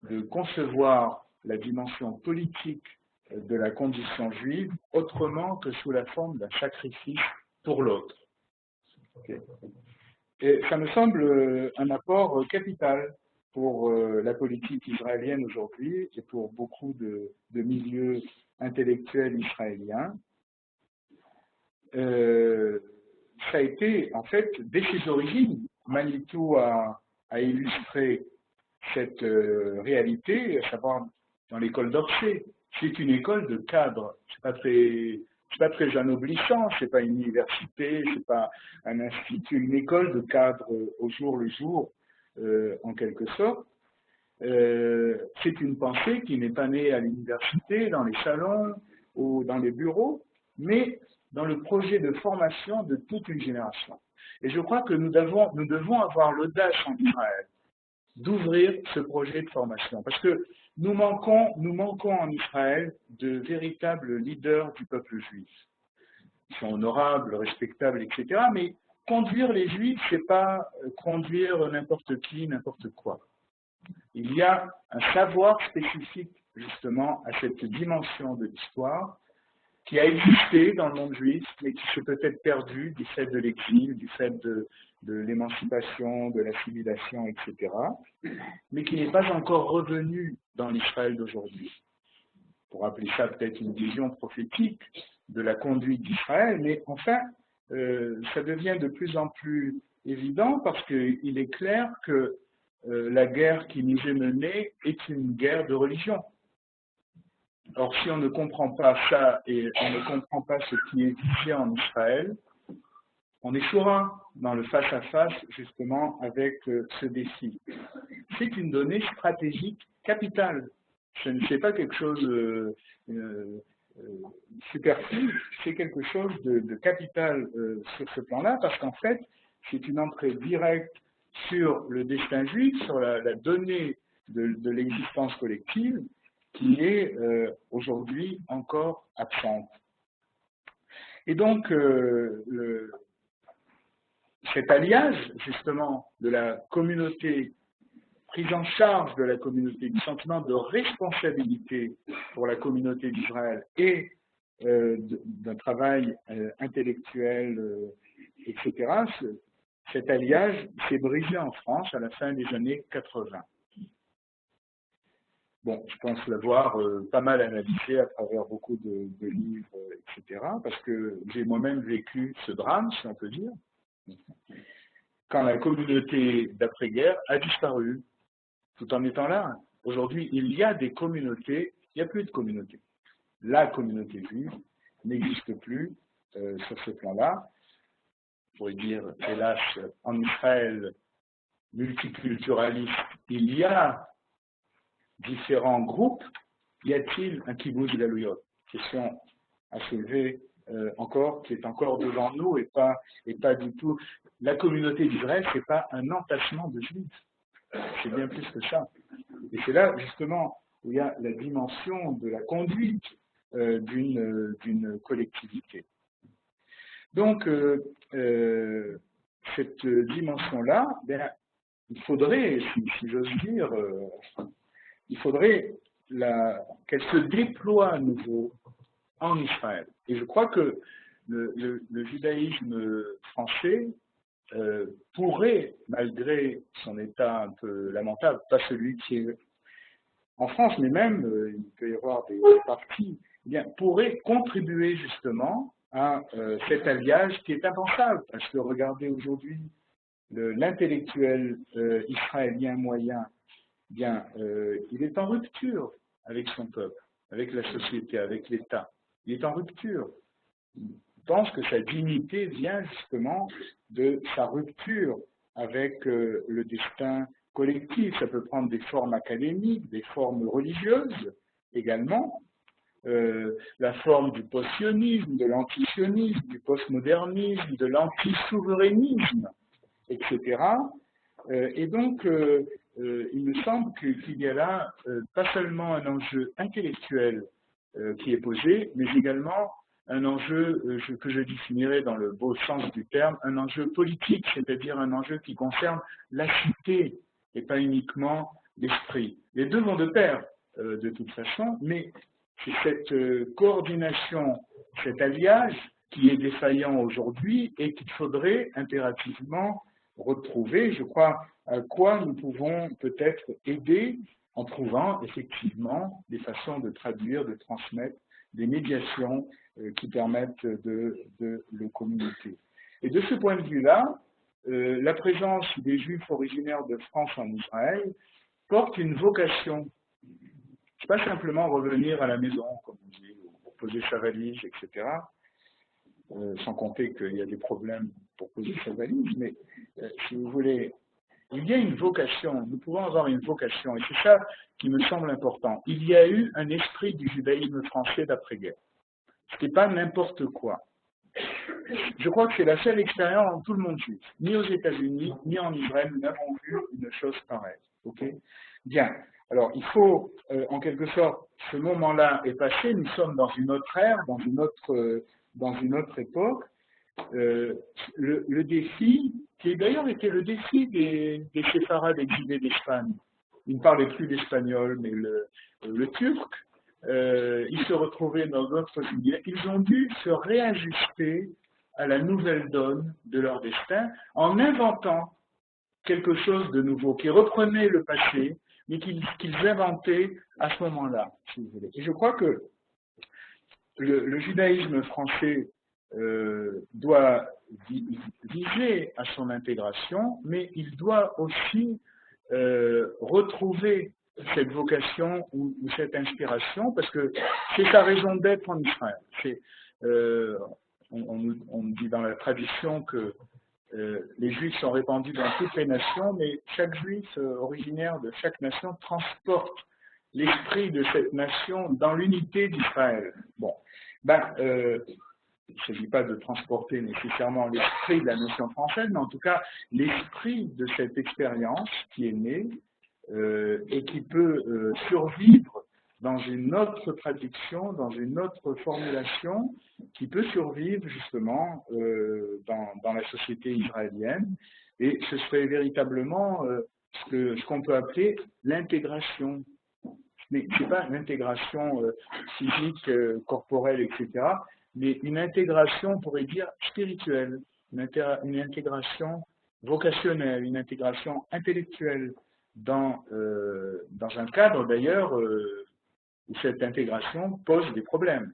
A: de concevoir la dimension politique de la condition juive autrement que sous la forme d'un sacrifice pour l'autre. Okay. Et ça me semble un apport capital pour la politique israélienne aujourd'hui et pour beaucoup de milieux intellectuels israéliens. Ça a été, en fait, dès ses origines, Manitou a illustré cette réalité, à savoir dans l'école d'Orsay. C'est une école de cadre. C'est pas très anoblissant, c'est pas une université, c'est pas un institut, une école de cadre au jour le jour, en quelque sorte. C'est une pensée qui n'est pas née à l'université, dans les salons ou dans les bureaux, mais dans le projet de formation de toute une génération. Et je crois que nous devons avoir l'audace en Israël d'ouvrir ce projet de formation, parce que nous manquons en Israël de véritables leaders du peuple juif. Ils sont honorables, respectables, etc. Mais conduire les Juifs, c'est pas conduire n'importe qui, n'importe quoi. Il y a un savoir spécifique justement à cette dimension de l'histoire qui a existé dans le monde juif, mais qui s'est peut-être perdu du fait de l'exil, du fait de l'émancipation, de l'assimilation, etc., mais qui n'est pas encore revenu dans l'Israël d'aujourd'hui. Pour appeler ça peut-être une vision prophétique de la conduite d'Israël, mais enfin, ça devient de plus en plus évident parce qu'il est clair que la guerre qui nous est menée est une guerre de religion. Or, si on ne comprend pas ça et on ne comprend pas ce qui est visé en Israël, on échouera dans le face-à-face justement avec ce défi. C'est une donnée stratégique capitale. Ce n'est pas quelque chose de superflu, c'est quelque chose de capital sur ce plan-là, parce qu'en fait, c'est une entrée directe sur le destin juif, sur la donnée de l'existence collective, qui est aujourd'hui encore absente. Et donc, cet alliage, justement, de la communauté, prise en charge de la communauté, du sentiment de responsabilité pour la communauté d'Israël et d'un travail intellectuel, etc., cet alliage s'est brisé en France à la fin des années 80. Bon, je pense l'avoir pas mal analysé à travers beaucoup de livres, etc., parce que j'ai moi-même vécu ce drame, si on peut dire, quand la communauté d'après-guerre a disparu, tout en étant là. Aujourd'hui, il y a des communautés, il n'y a plus de communautés. La communauté juive n'existe plus sur ce plan-là. On pourrait dire, hélas, en Israël multiculturaliste, il y a différents groupes. Y a-t-il un kibbutz galouyot? Question à soulever encore, qui est encore devant nous et pas du tout. La communauté d'Israël, c'est pas un entassement de juifs. C'est bien plus que ça. Et c'est là, justement, où il y a la dimension de la conduite d'une collectivité. Donc, cette dimension-là, ben, il faudrait, si j'ose dire, il faudrait qu'elle se déploie à nouveau en Israël. Et je crois que le judaïsme français pourrait, malgré son état un peu lamentable, pas celui qui est en France, mais même, il peut y avoir des partis, eh bien, pourrait contribuer justement à cet alliage qui est impensable. Parce que regardez aujourd'hui l'intellectuel israélien moyen, bien, il est en rupture avec son peuple, avec la société, avec l'État. Il est en rupture. Il pense que sa dignité vient justement de sa rupture avec le destin collectif. Ça peut prendre des formes académiques, des formes religieuses également, la forme du post-sionisme, de l'anti-sionisme, du postmodernisme, de l'anti-souverainisme, etc. Et donc, il me semble qu'il y a là pas seulement un enjeu intellectuel qui est posé, mais également un enjeu que je définirais dans le beau sens du terme, un enjeu politique, c'est-à-dire un enjeu qui concerne la cité et pas uniquement l'esprit. Les deux vont de pair de toute façon, mais c'est cette coordination, cet alliage qui est défaillant aujourd'hui et qu'il faudrait impérativement retrouver. Je crois à quoi nous pouvons peut-être aider en trouvant effectivement des façons de traduire, de transmettre, des médiations qui permettent de le communiquer. Et de ce point de vue-là, la présence des Juifs originaires de France en Israël porte une vocation. C'est pas simplement revenir à la maison, comme on dit, pour poser sa valise, etc. Sans compter qu'il y a des problèmes pour poser sa valise, mais si vous voulez, il y a une vocation, nous pouvons avoir une vocation, et c'est ça qui me semble important. Il y a eu un esprit du judaïsme français d'après-guerre. Ce n'est pas n'importe quoi. Je crois que c'est la seule expérience dans tout le monde juif. Ni aux États-Unis, ni en Israël, nous n'avons vu une chose pareille. Okay ? Bien. Alors, il faut, en quelque sorte, ce moment-là est passé, nous sommes dans une autre ère, dans une autre époque. Le défi, qui d'ailleurs était le défi des séfarades exilés d'Espagne, ils ne parlaient plus l'espagnol, mais le turc, ils se retrouvaient dans d'autres univers, ils ont dû se réajuster à la nouvelle donne de leur destin en inventant quelque chose de nouveau, qui reprenait le passé, mais qu'ils inventaient à ce moment-là, si vous voulez. Et je crois que le judaïsme français doit viser à son intégration, mais il doit aussi retrouver cette vocation ou cette inspiration, parce que c'est sa raison d'être en Israël. On dit dans la tradition que les Juifs sont répandus dans toutes les nations, mais chaque Juif originaire de chaque nation transporte l'esprit de cette nation dans l'unité d'Israël. Bon, il ne s'agit pas de transporter nécessairement l'esprit de la nation française, mais en tout cas l'esprit de cette expérience qui est née et qui peut survivre dans une autre traduction, dans une autre formulation, qui peut survivre justement dans la société israélienne. Et ce serait véritablement ce qu'on peut appeler l'intégration. Mais ce n'est pas l'intégration physique, corporelle, etc., mais une intégration, on pourrait dire, spirituelle, une intégration vocationnelle, une intégration intellectuelle, dans un cadre d'ailleurs où cette intégration posera des problèmes,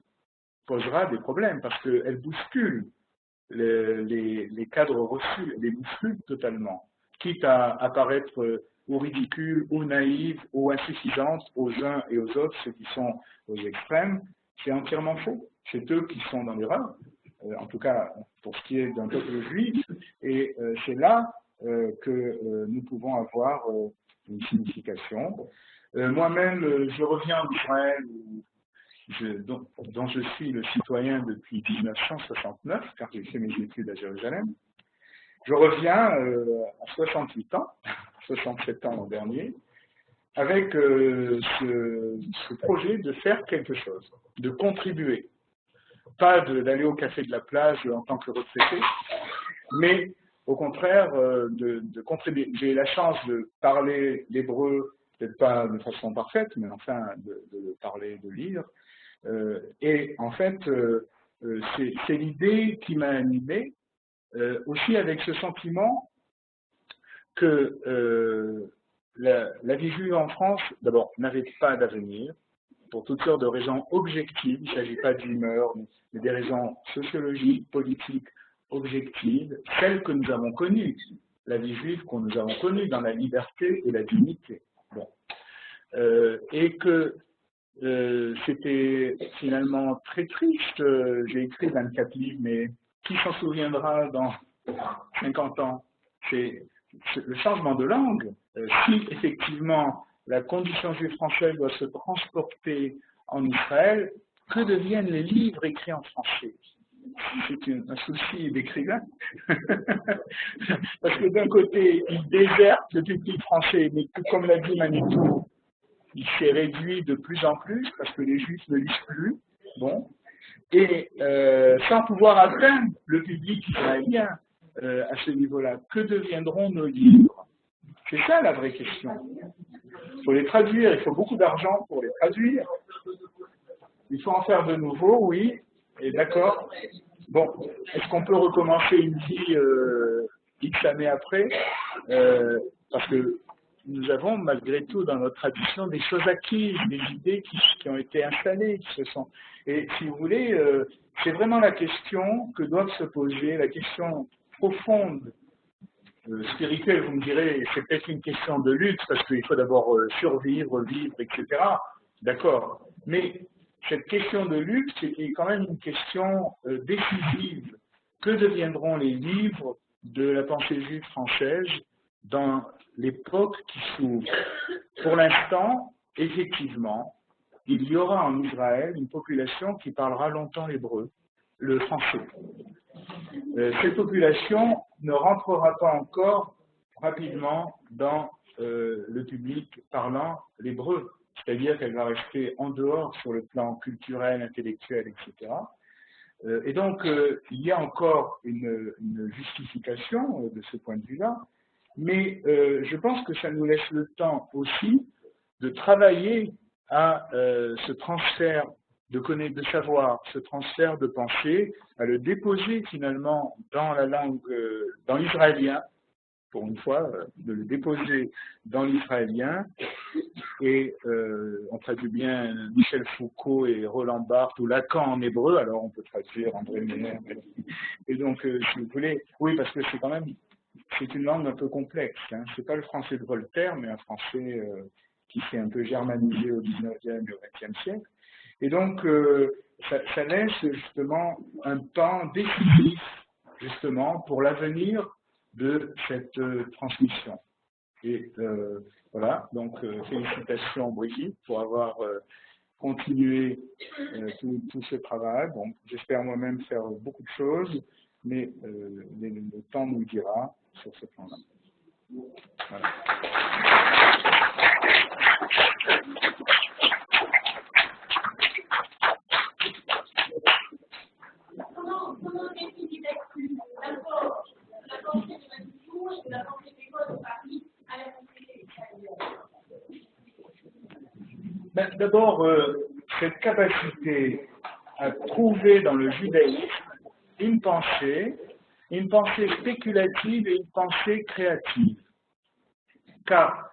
A: parce qu'elle bouscule les cadres reçus, les bouscule totalement, quitte à apparaître ou ridicule, ou naïve, ou insuffisante aux uns et aux autres, ceux qui sont aux extrêmes. C'est entièrement faux. C'est eux qui sont dans l'erreur, en tout cas pour ce qui est d'un peuple juif, et c'est là que nous pouvons avoir une signification. Moi-même, je reviens d'Israël, dont je suis le citoyen depuis 1969, car j'ai fait mes études à Jérusalem. Je reviens à 68 ans, 67 ans l'an dernier, avec ce projet de faire quelque chose, de contribuer. Pas d'aller au café de la plage en tant que retraité, mais au contraire de contribuer. J'ai eu la chance de parler l'hébreu, peut-être pas de façon parfaite, mais enfin de parler, de lire. Et en fait, c'est l'idée qui m'a animé, aussi avec ce sentiment que la vie juive en France, d'abord, n'avait pas d'avenir, pour toutes sortes de raisons objectives. Il ne s'agit pas d'humeur, mais des raisons sociologiques, politiques, objectives, celles que nous avons connues. la vie juive que nous avons connue dans la liberté et la dignité. Bon. Et que c'était finalement très triste. J'ai écrit 24 livres, mais qui s'en souviendra dans 50 ans? C'est le changement de langue. Si effectivement la condition juive française doit se transporter en Israël, que deviennent les livres écrits en français? C'est un souci d'écrivain. Parce que d'un côté, il déserte le public français, mais comme l'a dit Manitou, il s'est réduit de plus en plus parce que les Juifs ne lisent plus. Bon. Et sans pouvoir atteindre le public israélien à ce niveau-là, que deviendront nos livres? C'est ça la vraie question. Il faut les traduire, il faut beaucoup d'argent pour les traduire. Il faut en faire de nouveau, oui, et d'accord. Bon, est-ce qu'on peut recommencer une vie X années après? Parce que nous avons malgré tout dans notre tradition des choses acquises, des idées qui ont été installées, qui se sont... Et si vous voulez, c'est vraiment la question que doivent se poser, la question profonde, spirituelle, vous me direz, c'est peut-être une question de lutte, parce qu'il faut d'abord survivre, vivre, etc. D'accord. Mais cette question de lutte est quand même une question décisive. Que deviendront les livres de la pensée juive française dans l'époque qui s'ouvre? Pour l'instant, effectivement, il y aura en Israël une population qui parlera longtemps l'hébreu, le français. Cette population ne rentrera pas encore rapidement dans le public parlant l'hébreu, c'est-à-dire qu'elle va rester en dehors sur le plan culturel, intellectuel, etc. Et donc, il y a encore une justification de ce point de vue-là, mais je pense que ça nous laisse le temps aussi de travailler à ce transfert de savoir, ce transfert de pensée, à le déposer finalement dans la langue, dans l'israélien, pour une fois, de le déposer dans l'israélien, et on traduit bien Michel Foucault et Roland Barthes ou Lacan en hébreu, alors on peut traduire André Meyer, et donc, si vous voulez, oui, parce que c'est quand même, c'est une langue un peu complexe, hein. C'est pas le français de Voltaire, mais un français qui s'est un peu germanisé au 19e et au 20e siècle. Et donc, ça laisse justement un temps décisif, justement, pour l'avenir de cette transmission. Et voilà, donc félicitations Brigitte pour avoir continué tout ce travail. Bon, j'espère moi-même faire beaucoup de choses, mais le temps nous dira sur ce plan-là. Voilà.
C: Comment définir d'abord la pensée de Manitou et de la pensée d'école de Paris à la pensée israélienne?
A: D'abord, cette capacité à trouver dans le judaïsme une pensée spéculative et une pensée créative. Car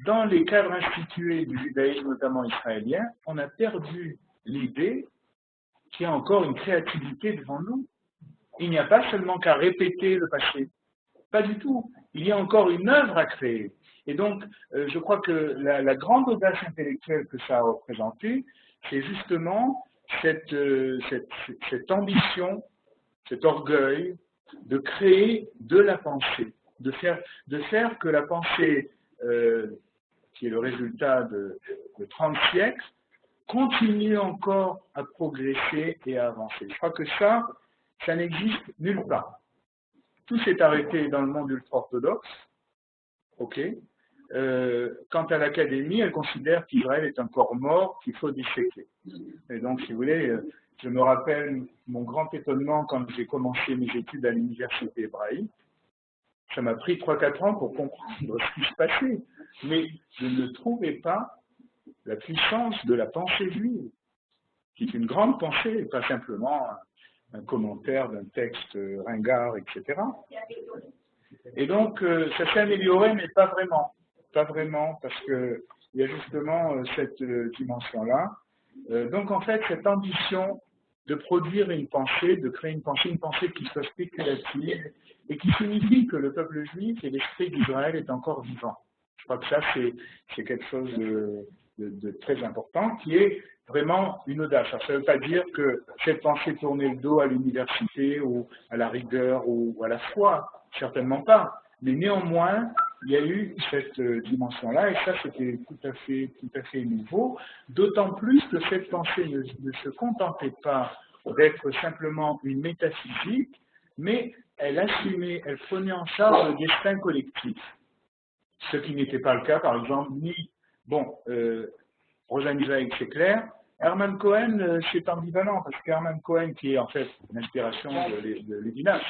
A: dans les cadres institués du judaïsme, notamment israélien, on a perdu l'idée qu'il y a encore une créativité devant nous. Il n'y a pas seulement qu'à répéter le passé. Pas du tout. Il y a encore une œuvre à créer. Et donc, je crois que la grande audace intellectuelle que ça a représenté, c'est justement cette ambition, cet orgueil de créer de la pensée, de faire que la pensée, qui est le résultat de 30 siècles, continue encore à progresser et à avancer. Je crois que ça n'existe nulle part. Tout s'est arrêté dans le monde ultra-orthodoxe. Ok. Quant à l'Académie, elle considère qu'Israël est un corps mort qu'il faut disséquer. Et donc, si vous voulez, je me rappelle mon grand étonnement quand j'ai commencé mes études à l'université hébraïque. Ça m'a pris 3-4 ans pour comprendre ce qui se passait. Mais je ne trouvais pas la puissance de la pensée juive, qui est une grande pensée, pas simplement un commentaire d'un texte ringard, etc. Et donc, ça s'est amélioré, mais pas vraiment. Pas vraiment, parce qu'il y a justement cette dimension-là. Donc, en fait, cette ambition de produire une pensée, de créer une pensée qui soit spéculative et qui signifie que le peuple juif et l'esprit d'Israël est encore vivant. Je crois que ça, c'est quelque chose de très important, qui est vraiment une audace. Alors, ça ne veut pas dire que cette pensée tournait le dos à l'université ou à la rigueur ou à la foi, certainement pas. Mais néanmoins, il y a eu cette dimension-là, et ça, c'était tout à fait nouveau, d'autant plus que cette pensée ne se contentait pas d'être simplement une métaphysique, mais elle assumait, elle prenait en charge le destin collectif. Ce qui n'était pas le cas, par exemple, Rosanne Isaac, c'est clair. Hermann Cohen, c'est ambivalent, parce qu'Hermann Cohen, qui est en fait l'inspiration de Lévinas,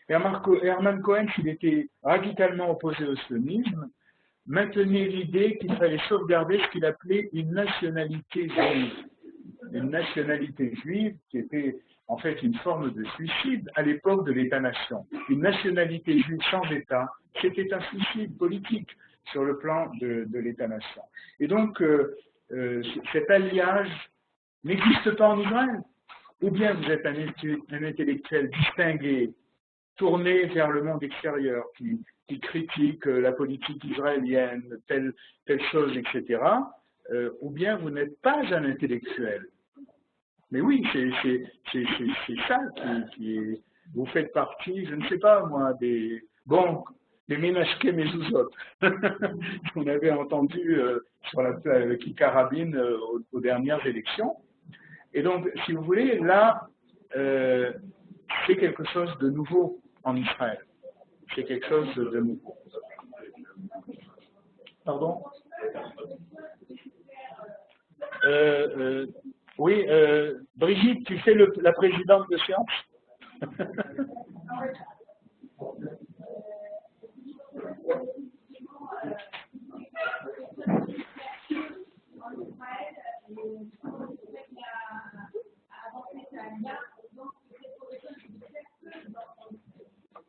A: Hermann Cohen, s'il était radicalement opposé au sionisme, maintenait l'idée qu'il fallait sauvegarder ce qu'il appelait une nationalité juive. Une nationalité juive qui était en fait une forme de suicide à l'époque de l'État-nation. Une nationalité juive sans État, c'était un suicide politique sur le plan de l'État-nation. Et donc, cet alliage n'existe pas en Israël. Ou bien vous êtes un intellectuel distingué, tourné vers le monde extérieur, qui critique la politique israélienne, telle chose, etc., ou bien vous n'êtes pas un intellectuel. Mais oui, c'est ça qui est... Vous faites partie, je ne sais pas moi, des Ménachké Mezuzot, qu'on avait entendu sur la Kikar Rabin aux dernières élections. Et donc, si vous voulez, là, c'est quelque chose de nouveau en Israël. C'est quelque chose de nouveau. Pardon? Oui, Brigitte, tu fais la présidente de séance?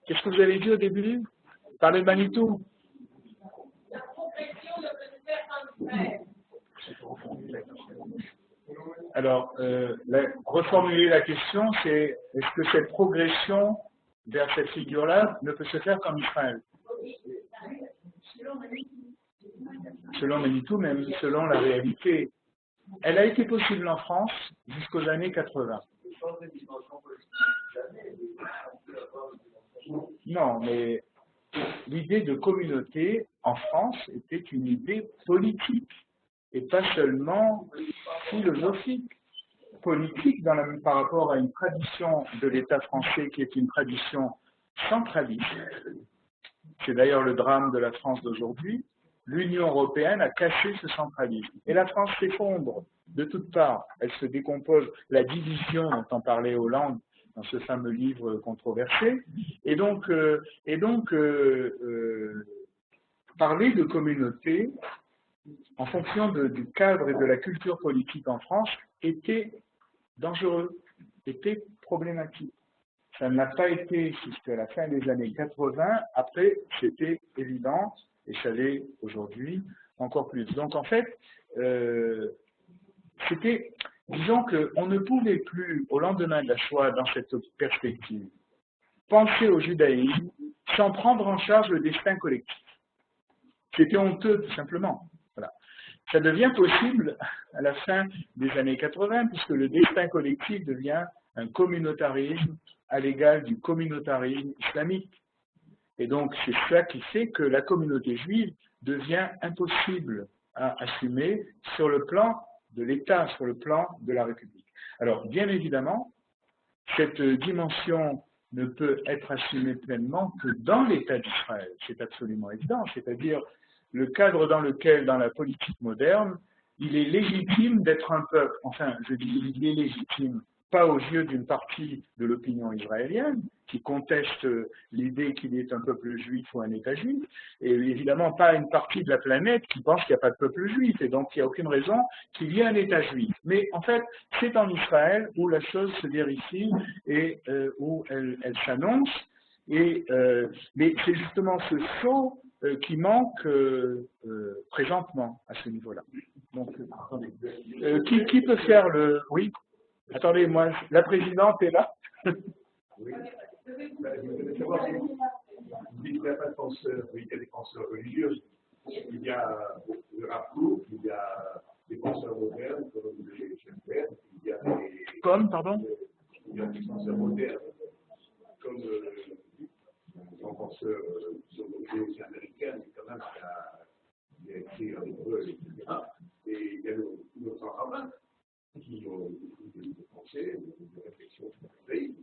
A: Qu'est-ce que vous avez dit au début? Parlez de Manitou.
C: La progression ne peut se faire qu'en Israël.
A: Alors, reformuler la question, c'est est-ce que cette progression vers cette figure-là ne peut se faire qu'en Israël? Selon Manitou, même selon la réalité. Elle a été possible en France jusqu'aux années 80. Non, mais l'idée de communauté en France était une idée politique et pas seulement philosophique. Politique par rapport à une tradition de l'État français qui est une tradition centraliste. C'est d'ailleurs le drame de la France d'aujourd'hui. L'Union européenne a cassé ce centralisme. Et la France s'effondre de toutes parts. Elle se décompose. La division dont en parlait Hollande dans ce fameux livre controversé. Et donc parler de communauté en fonction du cadre et de la culture politique en France était dangereux, était problématique. Ça n'a pas été jusqu'à la fin des années 80. Après, c'était évident, et ça l'est aujourd'hui encore plus. Donc en fait, disons qu'on ne pouvait plus, au lendemain de la Shoah, dans cette perspective, penser au judaïsme sans prendre en charge le destin collectif. C'était honteux, tout simplement. Voilà. Ça devient possible à la fin des années 80, puisque le destin collectif devient un communautarisme à l'égal du communautarisme islamique. Et donc, c'est ça qui fait que la communauté juive devient impossible à assumer sur le plan de l'État, sur le plan de la République. Alors, bien évidemment, cette dimension ne peut être assumée pleinement que dans l'État d'Israël. C'est absolument évident, c'est-à-dire le cadre dans lequel, dans la politique moderne, il est légitime d'être un peuple. Enfin, je dis il est légitime, pas aux yeux d'une partie de l'opinion israélienne, qui conteste l'idée qu'il est un peuple juif ou un État juif, et évidemment pas une partie de la planète qui pense qu'il n'y a pas de peuple juif, et donc il n'y a aucune raison qu'il y ait un État juif. Mais en fait, c'est en Israël où la chose se vérifie et où elle s'annonce, mais c'est justement ce saut qui manque présentement à ce niveau-là. Donc, attendez. Qui peut faire le... Oui? Attendez, moi, la présidente est là.
D: Oui. Je voulais savoir si vous dites qu'il n'y a pas de penseurs, oui, il y a des penseurs religieux. Il y a le Harcourt, il y a des penseurs modernes, comme les Schoenberg, il y a des...
A: Comme, pardon?
D: Il y a des penseurs modernes, comme un penseur sociologie américaine, quand même, qui a écrit en hébreu, etc. Et il y a nos grands rabbins qui ont des pensées, des réflexions sur le pays.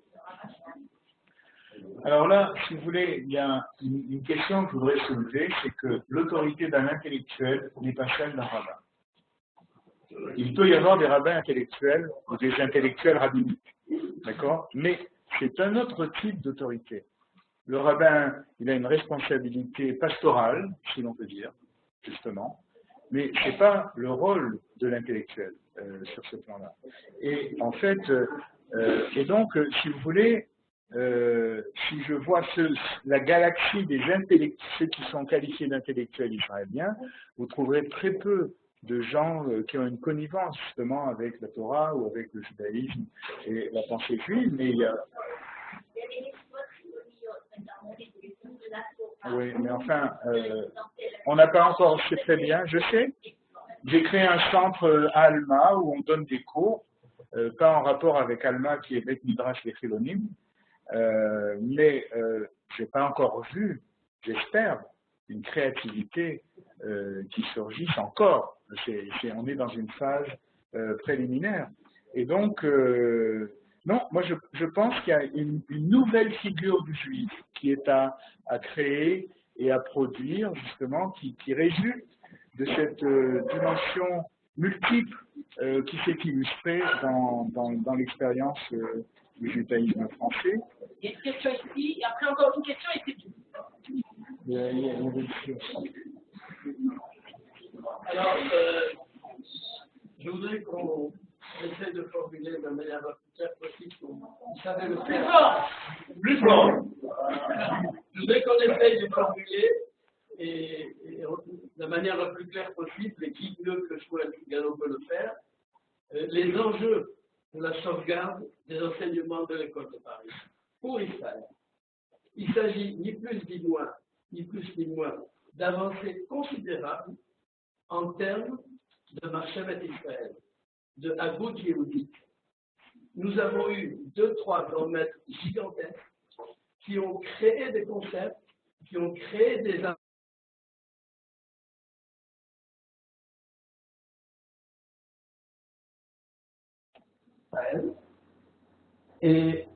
A: Alors là, si vous voulez, il y a une question que je voudrais soulever, c'est que l'autorité d'un intellectuel n'est pas celle d'un rabbin. Il peut y avoir des rabbins intellectuels ou des intellectuels rabbiniques, d'accord? Mais c'est un autre type d'autorité. Le rabbin, il a une responsabilité pastorale, si l'on peut dire, justement, mais ce n'est pas le rôle de l'intellectuel sur ce plan-là. Et en fait, et donc, si vous voulez, si je vois la galaxie des ceux qui sont qualifiés d'intellectuels israéliens, vous trouverez très peu de gens qui ont une connivence justement avec la Torah ou avec le judaïsme et la pensée juive, mais il y a... Oui, mais enfin, on n'a pas encore, c'est très bien, je sais. J'ai créé un centre à Alma où on donne des cours, pas en rapport avec Alma qui est Beth Midrash les Chilonim, mais je n'ai pas encore vu, j'espère, une créativité qui surgisse encore. On est dans une phase préliminaire. Et donc, non, moi je pense qu'il y a une nouvelle figure du juif qui est à créer et à produire, justement, qui résulte de cette dimension multiple qui s'est illustrée dans l'expérience du judaïsme français.
C: Il y a une question ici, et après encore une question, et c'est tout.
E: Alors, je voudrais qu'on essaie de formuler de la manière la plus claire possible. Vous savez le faire. Plus fort. Je voudrais qu'on essaye de formuler et de la manière la plus claire possible, et qui mieux que Shmuel Trigano peut le faire, les enjeux de la sauvegarde des enseignements de l'école de Paris pour Israël. Il s'agit ni plus ni moins d'avancées considérables en termes de Marchevet Israël, de Hagout Yehudit. Nous avons eu 2-3 grands maîtres gigantesques qui ont créé des concepts, qui ont créé des et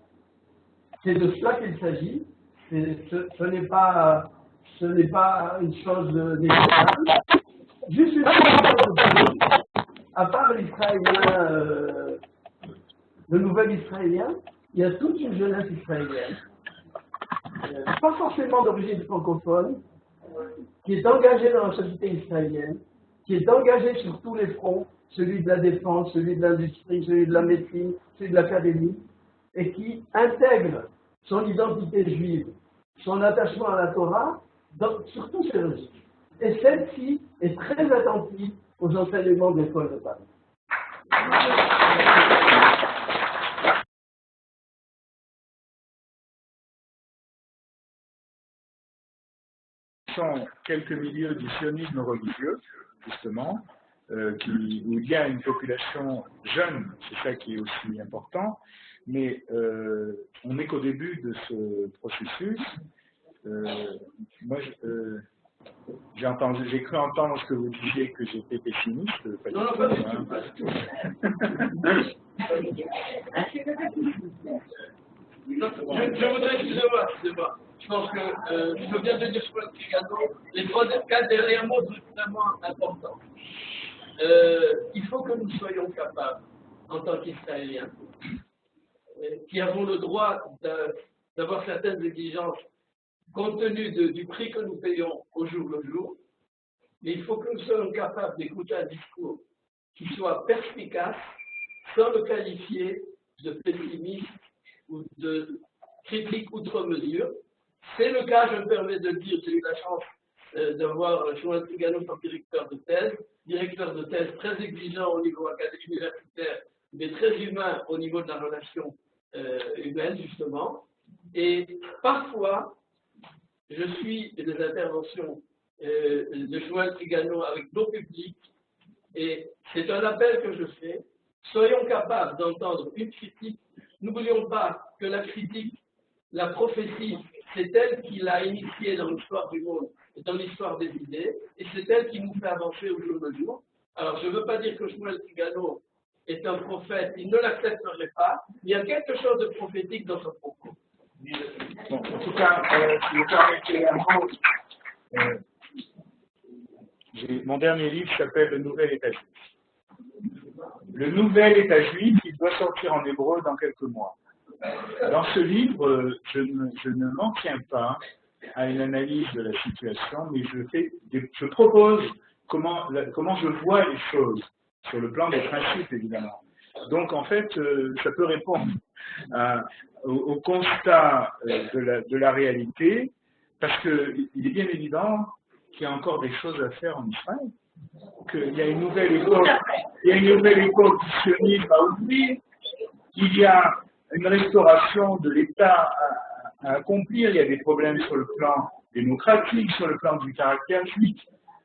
E: c'est de cela qu'il s'agit. Ce n'est pas une chose négligeable. Juste une chose, à part l'Israélien, le nouvel Israélien, il y a toute une jeunesse israélienne, pas forcément d'origine francophone, qui est engagée dans la société israélienne, qui est engagée sur tous les fronts, celui de la défense, celui de l'industrie, celui de la médecine, celui de l'académie, et qui intègre son identité juive, son attachement à la Torah, sur tous ces registres. Et celle-ci est très attentive aux enseignements de l'école de Paris.
A: Sont quelques milieux du sionisme religieux, justement, où il y a une population jeune, c'est ça qui est aussi important, mais on n'est qu'au début de ce processus. Moi, j'ai cru entendre ce que vous disiez que j'étais pessimiste. Pas
E: Non, pas du tout, pas du tout. Je voudrais, excusez-moi. Je pense que je viens de dire sur le Trigano, les 4 derniers mots sont vraiment importants. Il faut que nous soyons capables, en tant qu'Israéliens, qui avons le droit d'avoir certaines exigences compte tenu du prix que nous payons au jour le jour, mais il faut que nous soyons capables d'écouter un discours qui soit perspicace, sans le qualifier de pessimiste ou de critique outre mesure. C'est le cas, je me permets de le dire, j'ai eu la chance d'avoir Shmuel Trigano comme directeur de thèse très exigeant au niveau universitaire mais très humain au niveau de la relation humaine, justement. Et parfois, je suis des interventions de Joël Trigano avec nos publics, et c'est un appel que je fais. Soyons capables d'entendre une critique. N'oublions pas que la critique, la prophétie, c'est elle qui l'a initiée dans l'histoire du monde et dans l'histoire des idées, et c'est elle qui nous fait avancer au jour le jour. Alors, je ne veux pas dire que Joël Trigano est un prophète, il ne l'accepterait pas, il y a quelque chose de prophétique dans son propos.
A: Bon, en tout cas, si vous permettez un mot, mon dernier livre s'appelle Le Nouvel État Juif. Le Nouvel État Juif, il doit sortir en hébreu dans quelques mois. Dans ce livre, je ne m'en tiens pas à une analyse de la situation, mais je propose comment je vois les choses, sur le plan des principes, évidemment. Donc, en fait, ça peut répondre au constat de la réalité, parce qu'il est bien évident qu'il y a encore des choses à faire en Israël, qu'il y a une nouvelle époque du sionisme à ouvrir, il y a une restauration de l'État à accomplir, il y a des problèmes sur le plan démocratique, sur le plan du caractère juif.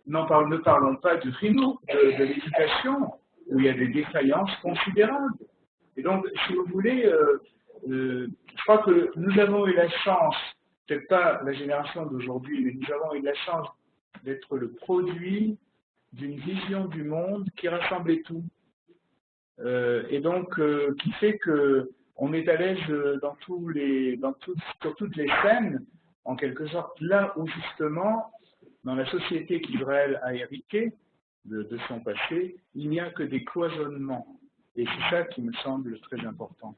A: Ne parlons pas du khinour, de l'éducation, où il y a des défaillances considérables. Et donc, si vous voulez, je crois que nous avons eu la chance, peut-être pas la génération d'aujourd'hui, mais nous avons eu la chance d'être le produit d'une vision du monde qui rassemblait tout. Et donc, qui fait qu'on est à l'aise sur toutes les scènes, en quelque sorte, là où justement, dans la société qu'Israël a héritée de son passé, il n'y a que des cloisonnements. Et c'est ça qui me semble très important.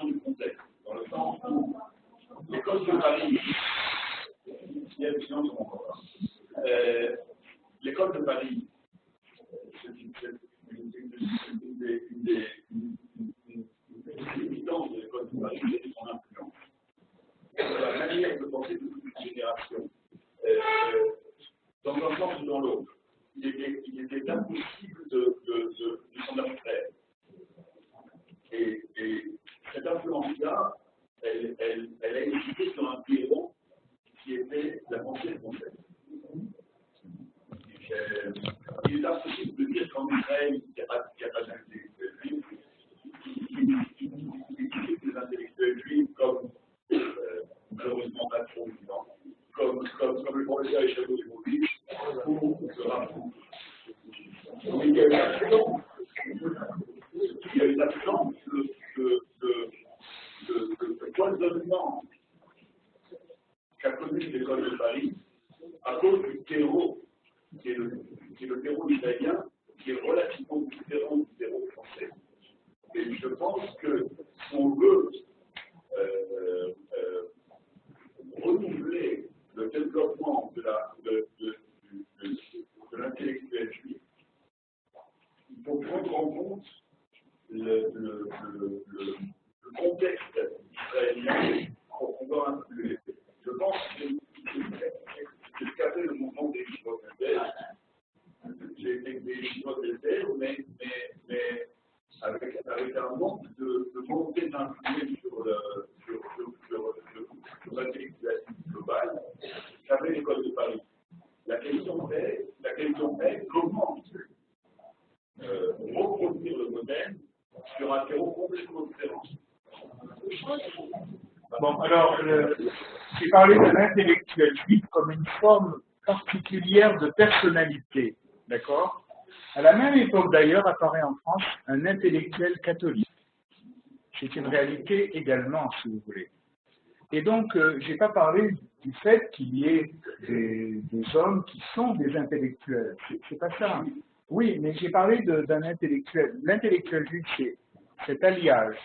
D: du contexte, dans le sens où l'école de Paris, il y a des gens qui sont encore là. L'école de Paris, c'est une des évidences de l'école de Paris, c'est son influence. La manière de penser de toute une génération, dans un sens ou dans l'autre, il était impossible de s'en abstraire. Et cette influence-là, elle a existé sur un terreau qui était la pensée française. Il est impossible de dire qu'en Israël, il n'y a pas d'intellectuels juifs. Il existe des intellectuels juifs comme, malheureusement pas trop évident, comme le professeur Echado Lebovic ou le Rameau. Mais il y a une absence de cloisonnement qu'a connu l'école de Paris à cause du terreau, qui est le terreau israélien, qui est relativement différent du terreau français. Et je pense que si on veut renouveler le développement de l'intellectuel juif, il faut prendre en compte le contexte israélien profondément influé. Je pense que c'est ce qu'a fait le mouvement des Yeshivot Elder. J'ai été des Yeshivot Elder, mais avec un manque de volonté d'influer sur l'intellectualisme global qu'avait l'école de Paris. La question est comment reproduire le modèle sur un terreau complètement différent.
A: Bon, alors, j'ai parlé de l'intellectuel juif comme une forme particulière de personnalité, d'accord? À la même époque, d'ailleurs, apparaît en France un intellectuel catholique. C'est une réalité également, si vous voulez. Et donc, je n'ai pas parlé du fait qu'il y ait des hommes qui sont des intellectuels. C'est pas ça. Oui, mais j'ai parlé d'un intellectuel. L'intellectuel juif, c'est cet alliage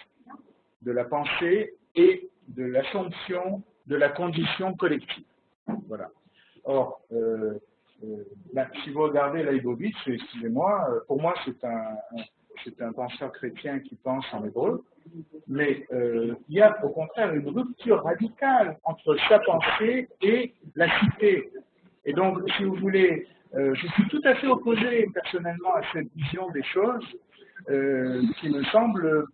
A: de la pensée et de l'assomption de la condition collective. Voilà. Or, Si vous regardez Leibovitz, excusez-moi, pour moi c'est un penseur chrétien qui pense en hébreu, mais il y a au contraire une rupture radicale entre sa pensée et la cité. Et donc, si vous voulez, je suis tout à fait opposé personnellement à cette vision des choses qui me semble,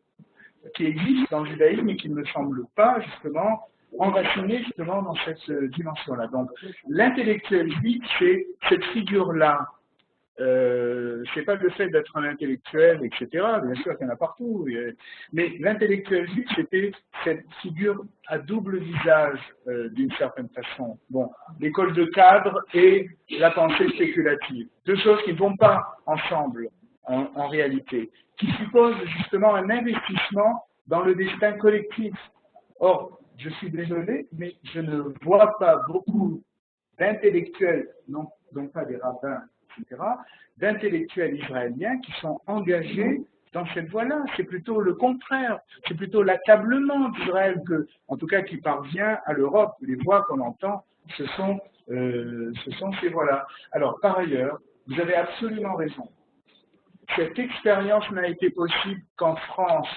A: qui existe dans le judaïsme et qui ne me semble pas justement enraciné justement dans cette dimension-là. Donc, l'intellectuel juif, c'est cette figure-là. C'est pas le fait d'être un intellectuel, etc. Bien sûr qu'il y en a partout. Mais l'intellectuel juif, c'était cette figure à double visage, d'une certaine façon. Bon, l'école de cadre et la pensée spéculative. Deux choses qui ne vont pas ensemble, en réalité. Qui supposent justement un investissement dans le destin collectif. Or, je suis désolé, mais je ne vois pas beaucoup d'intellectuels, non pas des rabbins, etc., d'intellectuels israéliens qui sont engagés dans cette voie-là. C'est plutôt le contraire. C'est plutôt l'accablement d'Israël en tout cas, qui parvient à l'Europe. Les voix qu'on entend, ce sont ces voix-là. Alors, par ailleurs, vous avez absolument raison. Cette expérience n'a été possible qu'en France.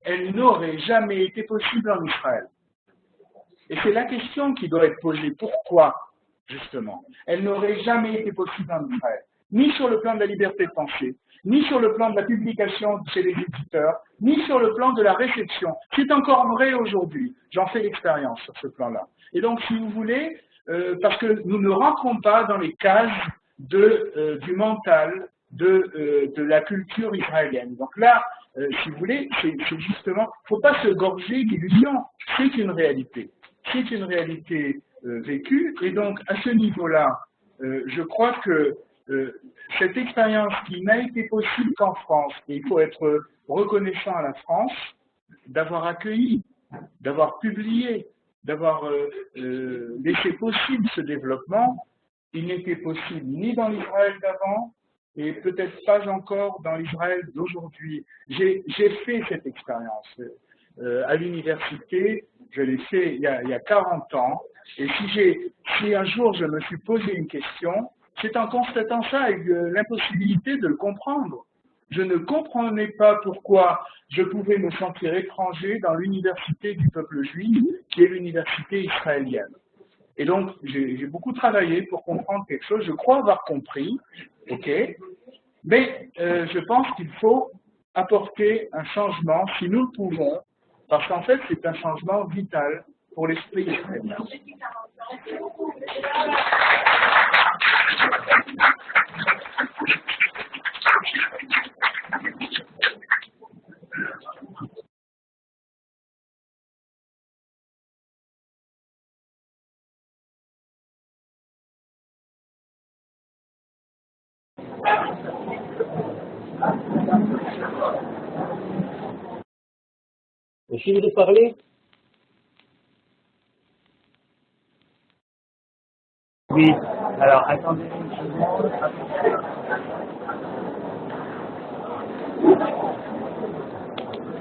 A: Elle n'aurait jamais été possible en Israël. Et c'est la question qui doit être posée. Pourquoi, justement? Elle n'aurait jamais été possible en Israël. Ni sur le plan de la liberté de penser, ni sur le plan de la publication chez les éditeurs, ni sur le plan de la réception. C'est encore vrai aujourd'hui. J'en fais l'expérience sur ce plan-là. Et donc, si vous voulez, parce que nous ne rentrons pas dans les cases du mental, de la culture israélienne. Donc là, si vous voulez, c'est justement, il ne faut pas se gorger d'illusions. C'est une réalité. C'est une réalité vécue. Et donc, à ce niveau-là, je crois que cette expérience qui n'a été possible qu'en France, et il faut être reconnaissant à la France d'avoir accueilli, d'avoir publié, d'avoir laissé possible ce développement, il n'était possible ni dans l'Israël d'avant, et peut-être pas encore dans l'Israël d'aujourd'hui. J'ai fait cette expérience à l'université, je l'ai fait il y a 40 ans, et si un jour je me suis posé une question, c'est en constatant ça avec l'impossibilité de le comprendre. Je ne comprenais pas pourquoi je pouvais me sentir étranger dans l'université du peuple juif, qui est l'université israélienne. Et donc, j'ai beaucoup travaillé pour comprendre quelque chose. Je crois avoir compris, ok, mais je pense qu'il faut apporter un changement, si nous le pouvons, parce qu'en fait, c'est un changement vital pour l'esprit israélien.
B: Essayez de parler. Oui, alors attendez une seconde.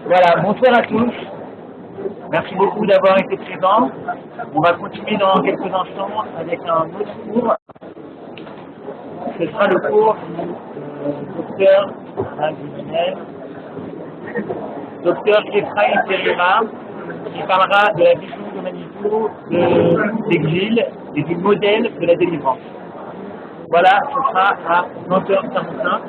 B: Voilà, bonsoir à tous. Merci beaucoup d'avoir été présents. On va continuer dans quelques instants avec un autre cours. Ce sera le cours du docteur Docteur Ephraim Pereira, qui parlera de la vision de Manitou, de l'exil et du modèle de la délivrance. Voilà, ce sera à 20h45.